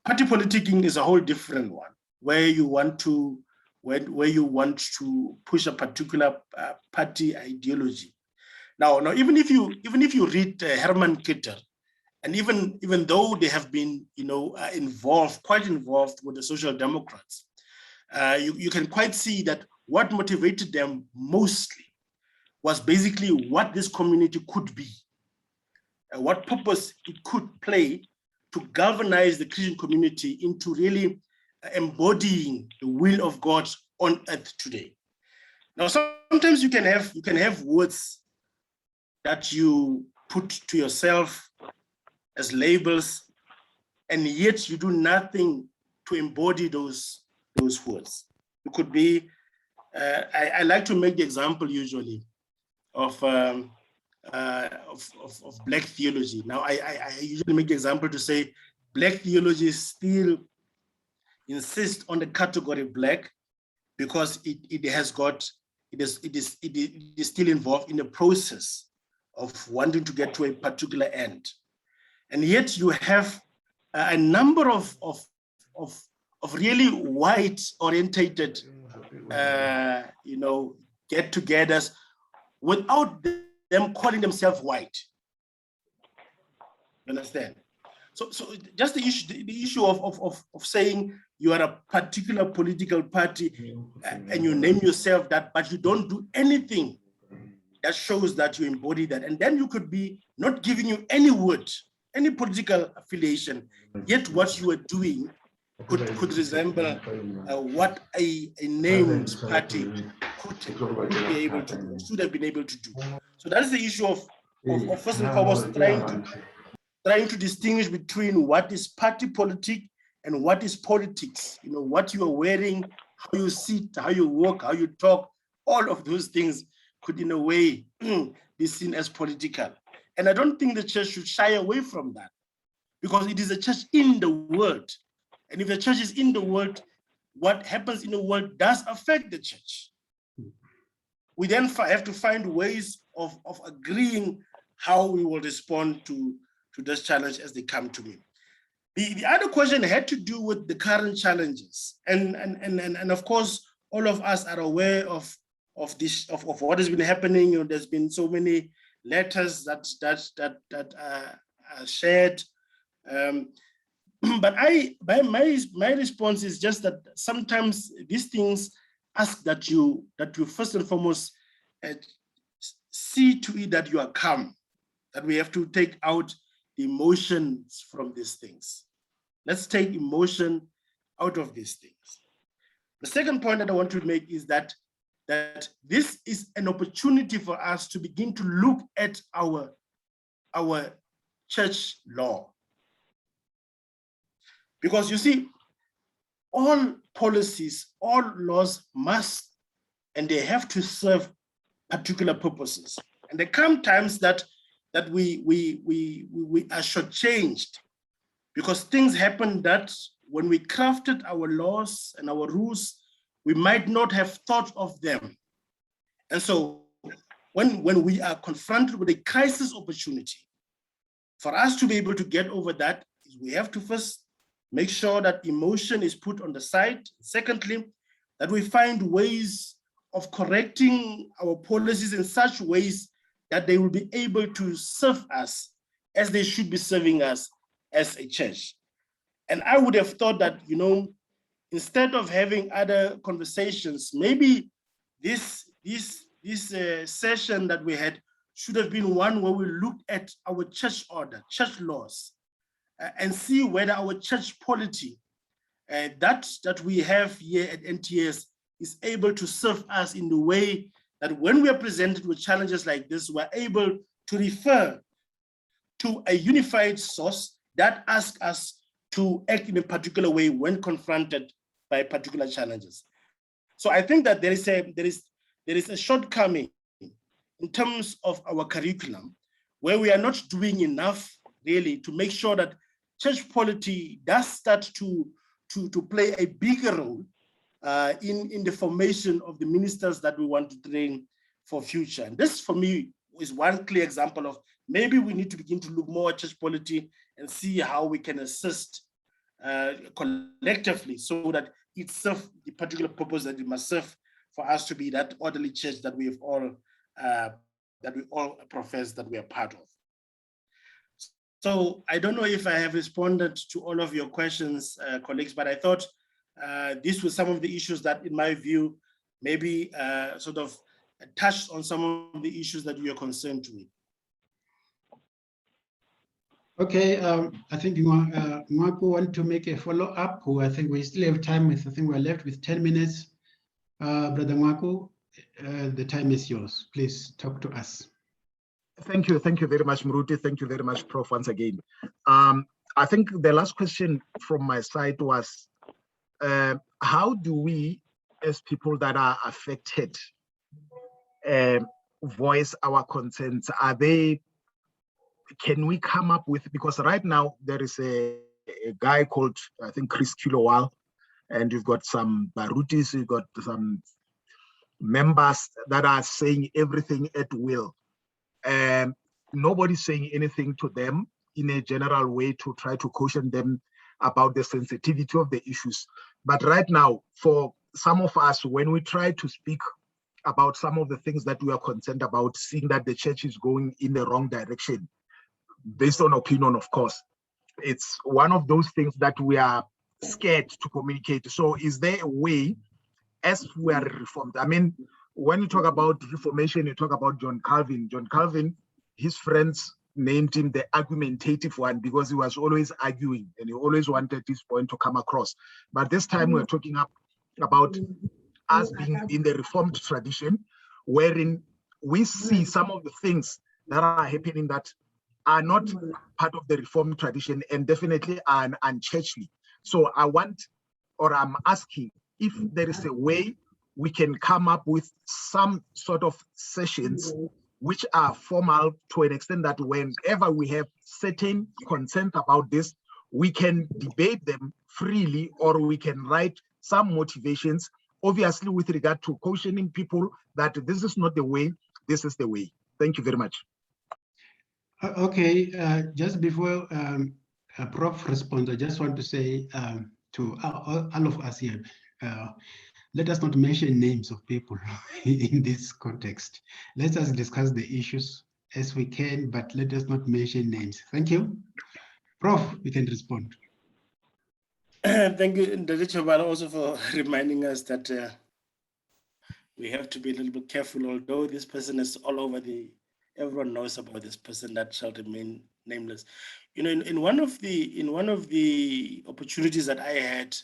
Party politicking is a whole different one, where you want to push a particular party ideology. Now, even if you read Herman Kitter, and even though they have been quite involved with the Social Democrats, you can quite see that what motivated them mostly was basically what this community could be, what purpose it could play to galvanize the Christian community into really embodying the will of God on earth today. Now, sometimes you can have words that you put to yourself as labels, and yet you do nothing to embody those words. It could be, I like to make the example usually of Black theology. Now, I usually make the example to say Black theology still insists on the category Black because it is still involved in the process of wanting to get to a particular end. And yet you have a number of really white orientated get-togethers without them calling themselves white. You understand? So just the issue of saying you are a particular political party and you name yourself that, but you don't do anything that shows that you embody that. And then you could be not giving you any word, any political affiliation, yet what you are doing could resemble what a named party could be able to do, should have been able to do. So that is the issue of first and foremost trying to distinguish between what is party politic and what is politics. You know, what you are wearing, how you sit, how you walk, how you talk, all of those things could in a way be seen as political. And I don't think the church should shy away from that, because it is a church in the world. And if the church is in the world, what happens in the world does affect the church. We then have to find ways of agreeing how we will respond to this challenge as they come to me. The other question had to do with the current challenges. And of course, all of us are aware of what has been happening. You know, there's been so many letters that are shared. But my response is just that sometimes these things ask that you first and foremost see to it that you are calm, that we have to take out the emotions from these things. Let's take emotion out of these things. The second point that I want to make is that this is an opportunity for us to begin to look at our church law. Because you see, all policies, all laws must, and they have to serve particular purposes. And there come times that we are shortchanged, because things happen that when we crafted our laws and our rules, we might not have thought of them. And so when we are confronted with a crisis opportunity, for us to be able to get over that, we have to first make sure that emotion is put on the side. Secondly, that we find ways of correcting our policies in such ways that they will be able to serve us as they should be serving us as a church. And I would have thought that, instead of having other conversations, maybe this session that we had should have been one where we looked at our church order, church laws, and see whether our church polity that we have here at NTS is able to serve us in the way that when we are presented with challenges like this, we're able to refer to a unified source that asks us to act in a particular way when confronted by particular challenges. So I think that there is a shortcoming in terms of our curriculum, where we are not doing enough really to make sure that church polity does start to play a bigger role in the formation of the ministers that we want to train for future. And this, for me, is one clear example of maybe we need to begin to look more at church polity and see how we can assist collectively so that it serves the particular purpose that it must serve for us to be that orderly church that we all profess that we are part of. So I don't know if I have responded to all of your questions, colleagues, but I thought these were some of the issues that, in my view, maybe sort of touched on some of the issues that you are concerned with. Okay, I think Marco want to make a follow-up, who I think we still have time with. I think we're left with 10 minutes. Brother Marco, the time is yours. Please talk to us. Thank you very much, Mruti. Thank you very much, Prof, once again. I think the last question from my side was, how do we, as people that are affected, voice our concerns? Can we come up with, because right now there is a guy called, I think, Chris Kilowal, and you've got some Barutis, you've got some members that are saying everything at will. Nobody's saying anything to them in a general way to try to caution them about the sensitivity of the issues. But right now, for some of us, when we try to speak about some of the things that we are concerned about, seeing that the church is going in the wrong direction, based on opinion, of course, it's one of those things that we are scared to communicate. So is there a way, as we are reformed? I mean, when you talk about reformation, you talk about John Calvin. John Calvin, his friends named him the argumentative one because he was always arguing and he always wanted his point to come across. But this time we're talking about us being in the Reformed tradition, wherein we see some of the things that are happening that are not part of the Reformed tradition and definitely are unchurchly. So I'm asking if there is a way we can come up with some sort of sessions which are formal to an extent that whenever we have certain concerns about this, we can debate them freely, or we can write some motivations, obviously with regard to cautioning people that this is not the way, this is the way. Thank you very much. Okay, just before Prof responds, I just want to say to all of us here, let us not mention names of people in this context. Let us discuss the issues as we can, but let us not mention names. Thank you. Prof, you can respond. Thank you, Dr. Chabal, also for reminding us that we have to be a little bit careful, although this person is all over everyone knows about this person that shall remain nameless. You know, in one of the opportunities that I had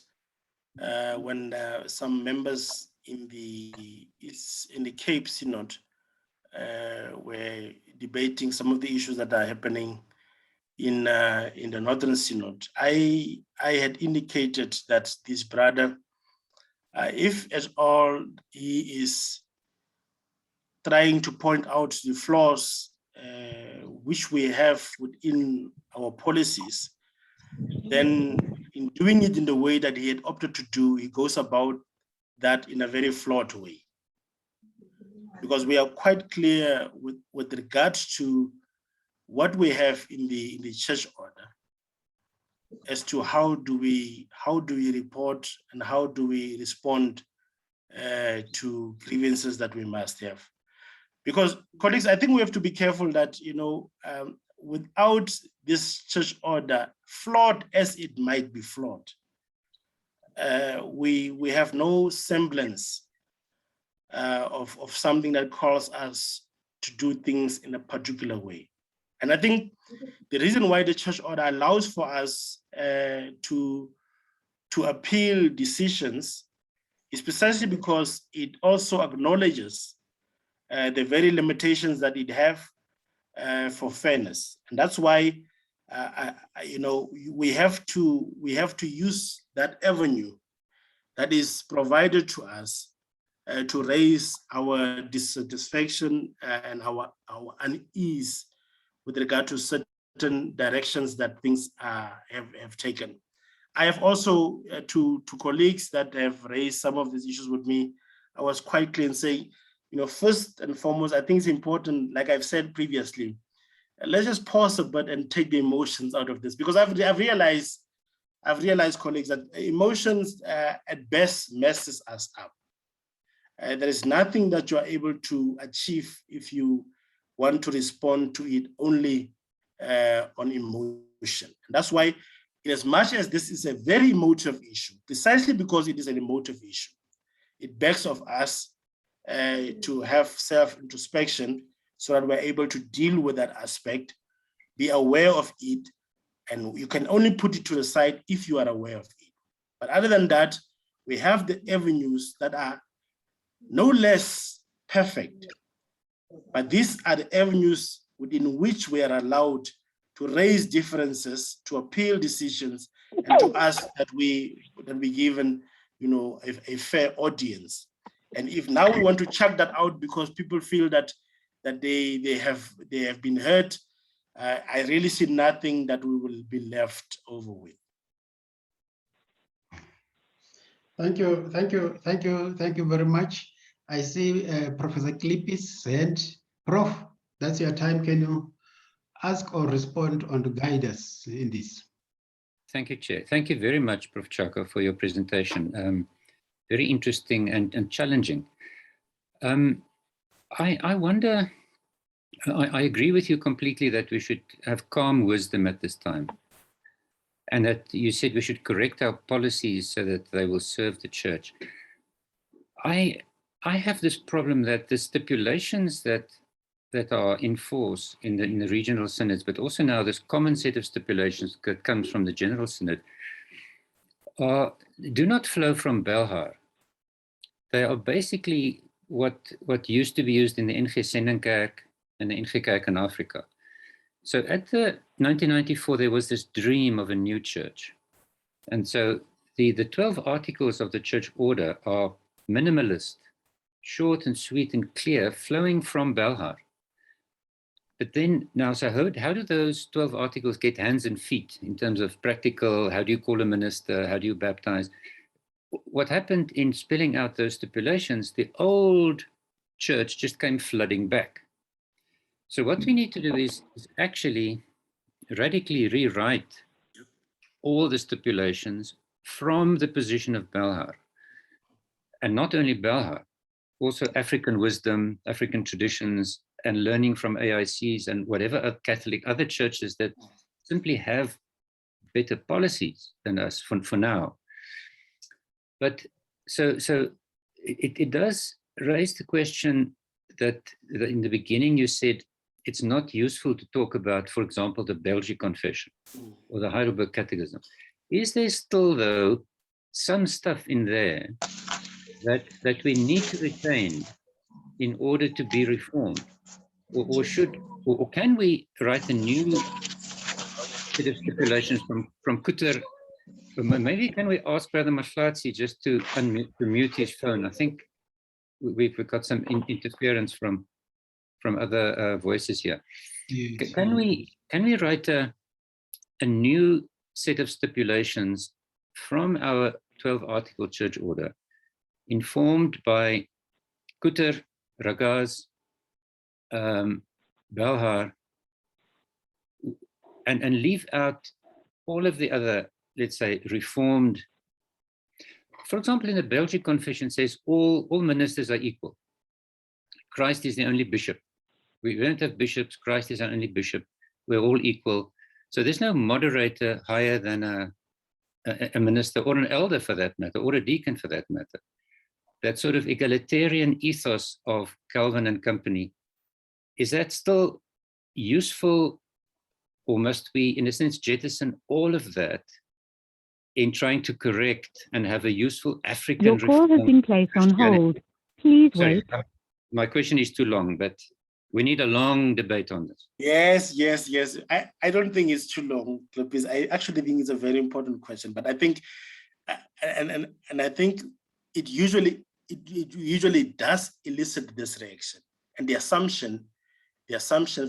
when some members in the Cape Synod were debating some of the issues that are happening in the Northern Synod, I had indicated that this brother, if at all he is trying to point out the flaws which we have within our policies, then in doing it in the way that he had opted to do, he goes about that in a very flawed way. Because we are quite clear with regards to what we have in the church order as to how do we report and how do we respond to grievances that we must have. Because, colleagues, I think we have to be careful that, without this church order, flawed as it might be flawed, we have no semblance of something that calls us to do things in a particular way. And I think the reason why the church order allows for us to appeal decisions is precisely because it also acknowledges the very limitations that it have for fairness. And that's why we have to use that avenue that is provided to us to raise our dissatisfaction and our unease with regard to certain directions that things have taken. I have also, to colleagues that have raised some of these issues with me, I was quite clear in saying, first and foremost, I think it's important, like I've said previously, let's just pause a bit and take the emotions out of this, because I've realized, colleagues, that emotions at best messes us up. There is nothing that you are able to achieve if you want to respond to it only on emotion. And that's why, in as much as this is a very emotive issue, precisely because it is an emotive issue, it begs of us to have self-introspection so that we're able to deal with that aspect, be aware of it, and you can only put it to the side if you are aware of it. But other than that, we have the avenues that are no less perfect, but these are the avenues within which we are allowed to raise differences, to appeal decisions, and to ask that we be given, a fair audience. And if now we want to chuck that out because people feel that they have been hurt, I really see nothing that we will be left over with. Thank you very much. I see Professor Klippis said, Prof, that's your time. Can you ask or respond on to guide us in this? Thank you, Chair. Thank you very much, Prof. Chaka, for your presentation. Very interesting and challenging. I wonder, I agree with you completely that we should have calm wisdom at this time. And that you said we should correct our policies so that they will serve the church. I have this problem that the stipulations that are in force in the regional synods, but also now this common set of stipulations that comes from the General Synod, do not flow from Belhar. They are basically what used to be used in the NG Sendingkerk and the NG Kerk in Africa. So at the 1994, there was this dream of a new church. And so the 12 articles of the church order are minimalist, short and sweet and clear, flowing from Belhar. But then now, so how do those 12 articles get hands and feet in terms of practical? How do you call a minister? How do you baptize? What happened in spelling out those stipulations, the old church just came flooding back. So what we need to do is actually radically rewrite all the stipulations from the position of Belhar. And not only Belhar, also African wisdom, African traditions, and learning from AICs and whatever Catholic other churches that simply have better policies than us for now. But so it does raise the question that in the beginning you said it's not useful to talk about, for example, the Belgic Confession or the Heidelberg Catechism. Is there still, though, some stuff in there that we need to retain in order to be reformed? Or can we write a new set of stipulations from Kutter? Maybe can we ask Brother Maflatsi just to mute his phone? I think we've got some interference from other voices here. Yes. Can we write a new set of stipulations from our 12-article church order, informed by Kutter, Ragaz, Belhar, and leave out all of the other, let's say, reformed. For example, in the Belgic Confession says all ministers are equal. Christ is the only bishop. We don't have bishops. Christ is our only bishop. we're all equal. So there's no moderator higher than a minister or an elder for that matter, or a deacon for that matter. That sort of egalitarian ethos of Calvin and company, is that still useful, or must we, in a sense, jettison all of that in trying to correct and have a useful African Your call has reform been placed on Christianity? hold. Please Sorry, wait. my question is too long, but we need a long debate on this. Yes. I don't think it's too long, Klopis. I actually think it's a very important question, but I think, and I think it usually does elicit this reaction. And the assumption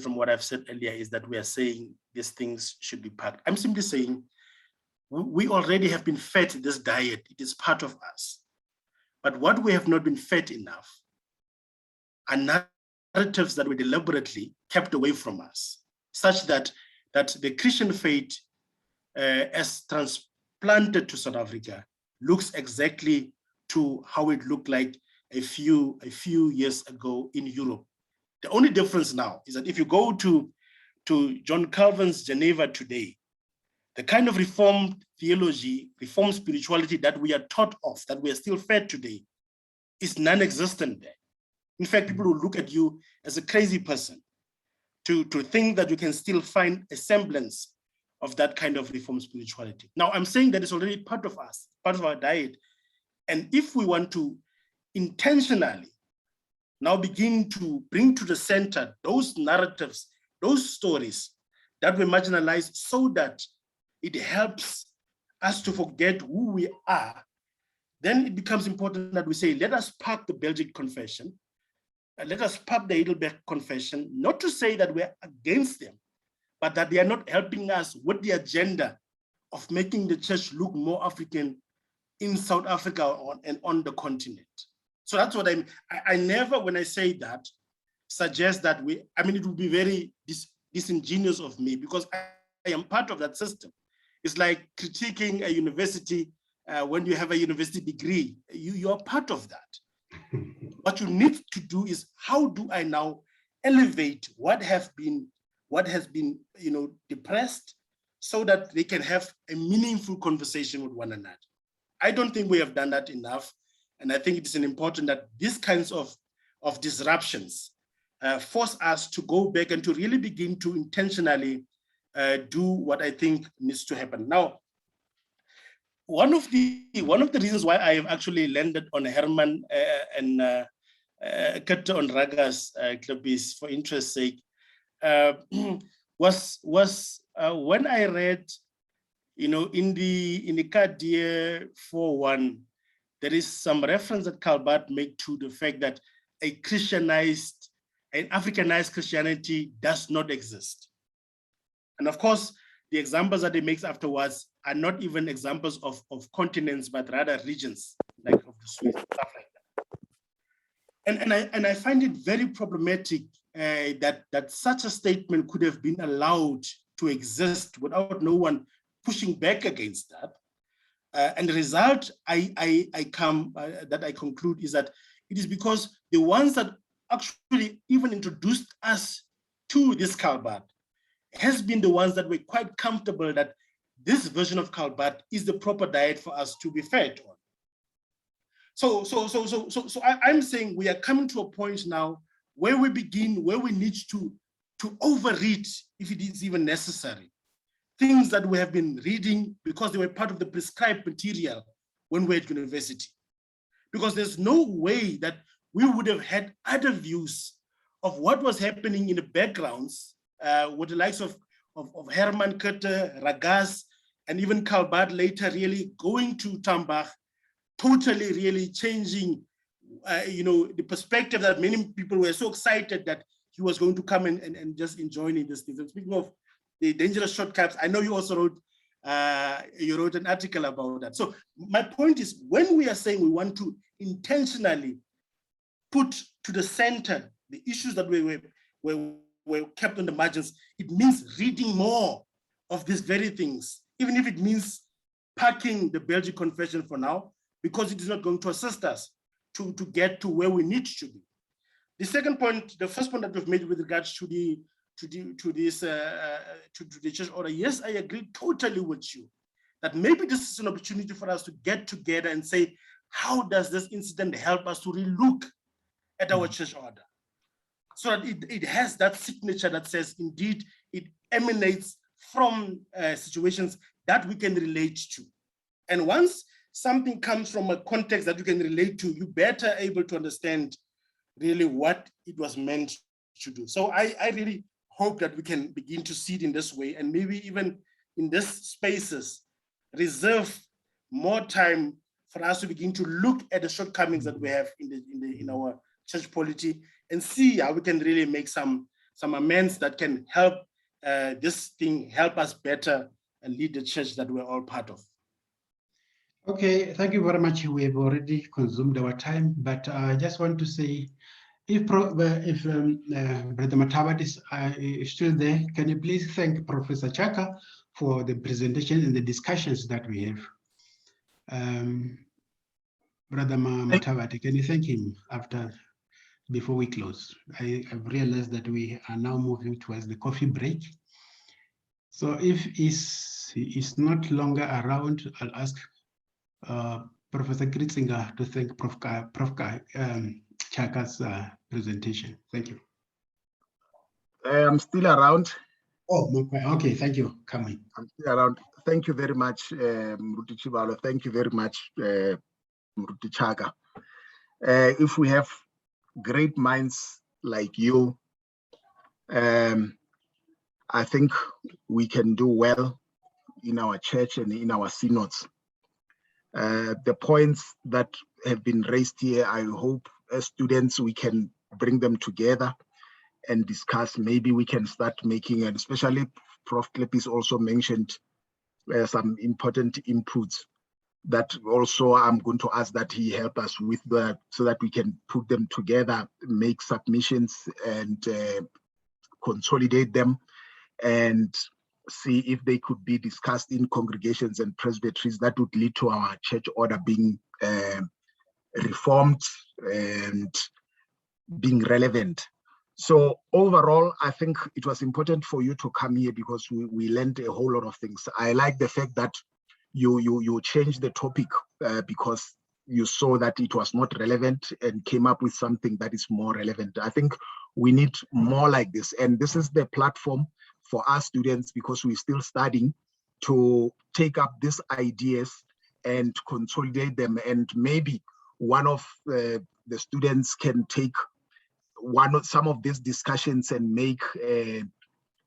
from what I've said earlier is that we are saying these things should be packed. I'm simply saying we already have been fed this diet. It is part of us. But what we have not been fed enough are narratives that were deliberately kept away from us, such that the Christian faith, as transplanted to South Africa, looks exactly to how it looked like a few years ago in Europe. The only difference now is that if you go to John Calvin's Geneva today, the kind of reformed theology, reformed spirituality that we are taught of, that we are still fed today, is non-existent there. In fact, people will look at you as a crazy person to think that you can still find a semblance of that kind of reformed spirituality. Now, I'm saying that it's already part of us, part of our diet. And if we want to intentionally now begin to bring to the center those narratives, those stories that were marginalized, so that it helps us to forget who we are, then it becomes important that we say, let us park the Belgic Confession, and let us park the Heidelberg Confession, not to say that we're against them, but that they are not helping us with the agenda of making the church look more African in South Africa and on the continent. So that's what I never, when I say that, suggest that it would be very disingenuous of me, because I am part of that system. It's like critiquing a university when you have a university degree. You are part of that. What you need to do is, how do I now elevate what has been depressed, so that they can have a meaningful conversation with one another. I don't think we have done that enough. And I think it is important that these kinds of disruptions force us to go back and to really begin to intentionally do what I think needs to happen. Now, one of the reasons why I have actually landed on Herman and Kette on Raga's Klopis for interest's sake was when I read, in the Kadia 4:1, there is some reference that Calvert made to the fact that an Africanized Christianity does not exist. And of course, the examples that he makes afterwards are not even examples of continents, but rather regions, like of the Swiss, stuff like that. And I find it very problematic that such a statement could have been allowed to exist without no one pushing back against that. And the result that I conclude is that it is because the ones that actually even introduced us to this Calvert has been the ones that were quite comfortable that this version of Calvert is the proper diet for us to be fed on. So I'm saying we are coming to a point now where we need to overread, if it is even necessary, things that we have been reading because they were part of the prescribed material when we were at university. Because there's no way that we would have had other views of what was happening in the backgrounds with the likes of Herman Kette, Ragas, and even Calvert later really going to Tambach, totally really changing the perspective that many people were so excited that he was going to come and just join this thing. And speaking of the dangerous shortcuts, I know you also wrote an article about that. So my point is, when we are saying we want to intentionally put to the center the issues that were kept on the margins, it means reading more of these very things, even if it means parking the Belgic Confession for now, because it is not going to assist us to get to where we need to be. The second point, the first point that we've made with regards to the to the church order. Yes, I agree totally with you that maybe this is an opportunity for us to get together and say, how does this incident help us to relook at our church order? So that it has that signature that says, indeed, it emanates from situations that we can relate to. And once something comes from a context that you can relate to, you're better able to understand really what it was meant to do. So I really hope that we can begin to see it in this way, and maybe even in these spaces, reserve more time for us to begin to look at the shortcomings that we have in our church polity, and see how we can really make some amends that can help this thing help us better and lead the church that we're all part of. Okay, thank you very much. We have already consumed our time, but I just want to say, if Brother Matabat is still there, can you please thank Professor Chaka for the presentation and the discussions that we have? Brother Matabat, can you thank him before we close? I've realized that we are now moving towards the coffee break. So if he is not longer around, I'll ask Professor Kritzinger to thank Prof. Chaka's presentation. Thank you. I'm still around. Oh, okay, thank you. Coming. I'm still around. Thank you very much, Mruti Chibalo. Thank you very much, Mruti Chaka. If we have great minds like you, I think we can do well in our church and in our synods. The points that have been raised here, I hope as students we can bring them together and discuss. Maybe we can start making, and especially Prof. Klepis also mentioned some important inputs that also I'm going to ask that he help us with so that we can put them together, make submissions and consolidate them, and see if they could be discussed in congregations and presbyteries that would lead to our church order being reformed and being relevant. So overall, I think it was important for you to come here because we learned a whole lot of things. I like the fact that you changed the topic because you saw that it was not relevant and came up with something that is more relevant. I think we need more like this. And this is the platform for us students, because we're still studying, to take up these ideas and consolidate them. And maybe one of the students can take some of these discussions and make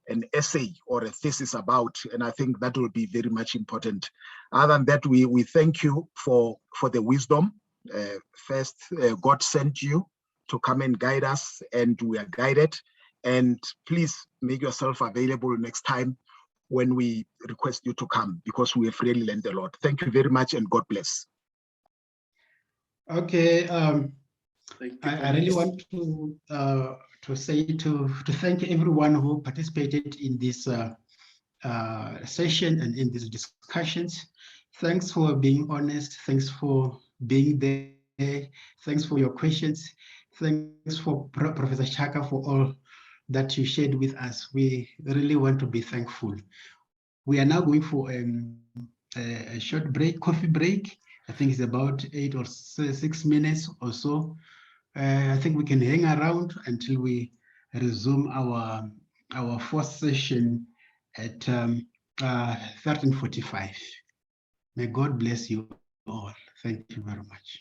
an essay or a thesis about, and I think that will be very much important. Other than that, we thank you for the wisdom. First, God sent you to come and guide us, and we are guided. And please make yourself available next time when we request you to come, because we have really learned a lot. Thank you very much, and God bless. Okay, I really want to thank everyone who participated in this session and in these discussions. Thanks for being honest. Thanks for being there. Thanks for your questions. Thanks for Professor Chaka for all that you shared with us. We really want to be thankful. We are now going for a short break, coffee break. I think it's about 8 or 6 minutes or so. I think we can hang around until we resume our fourth session at 13:45. May God bless you all. Thank you very much.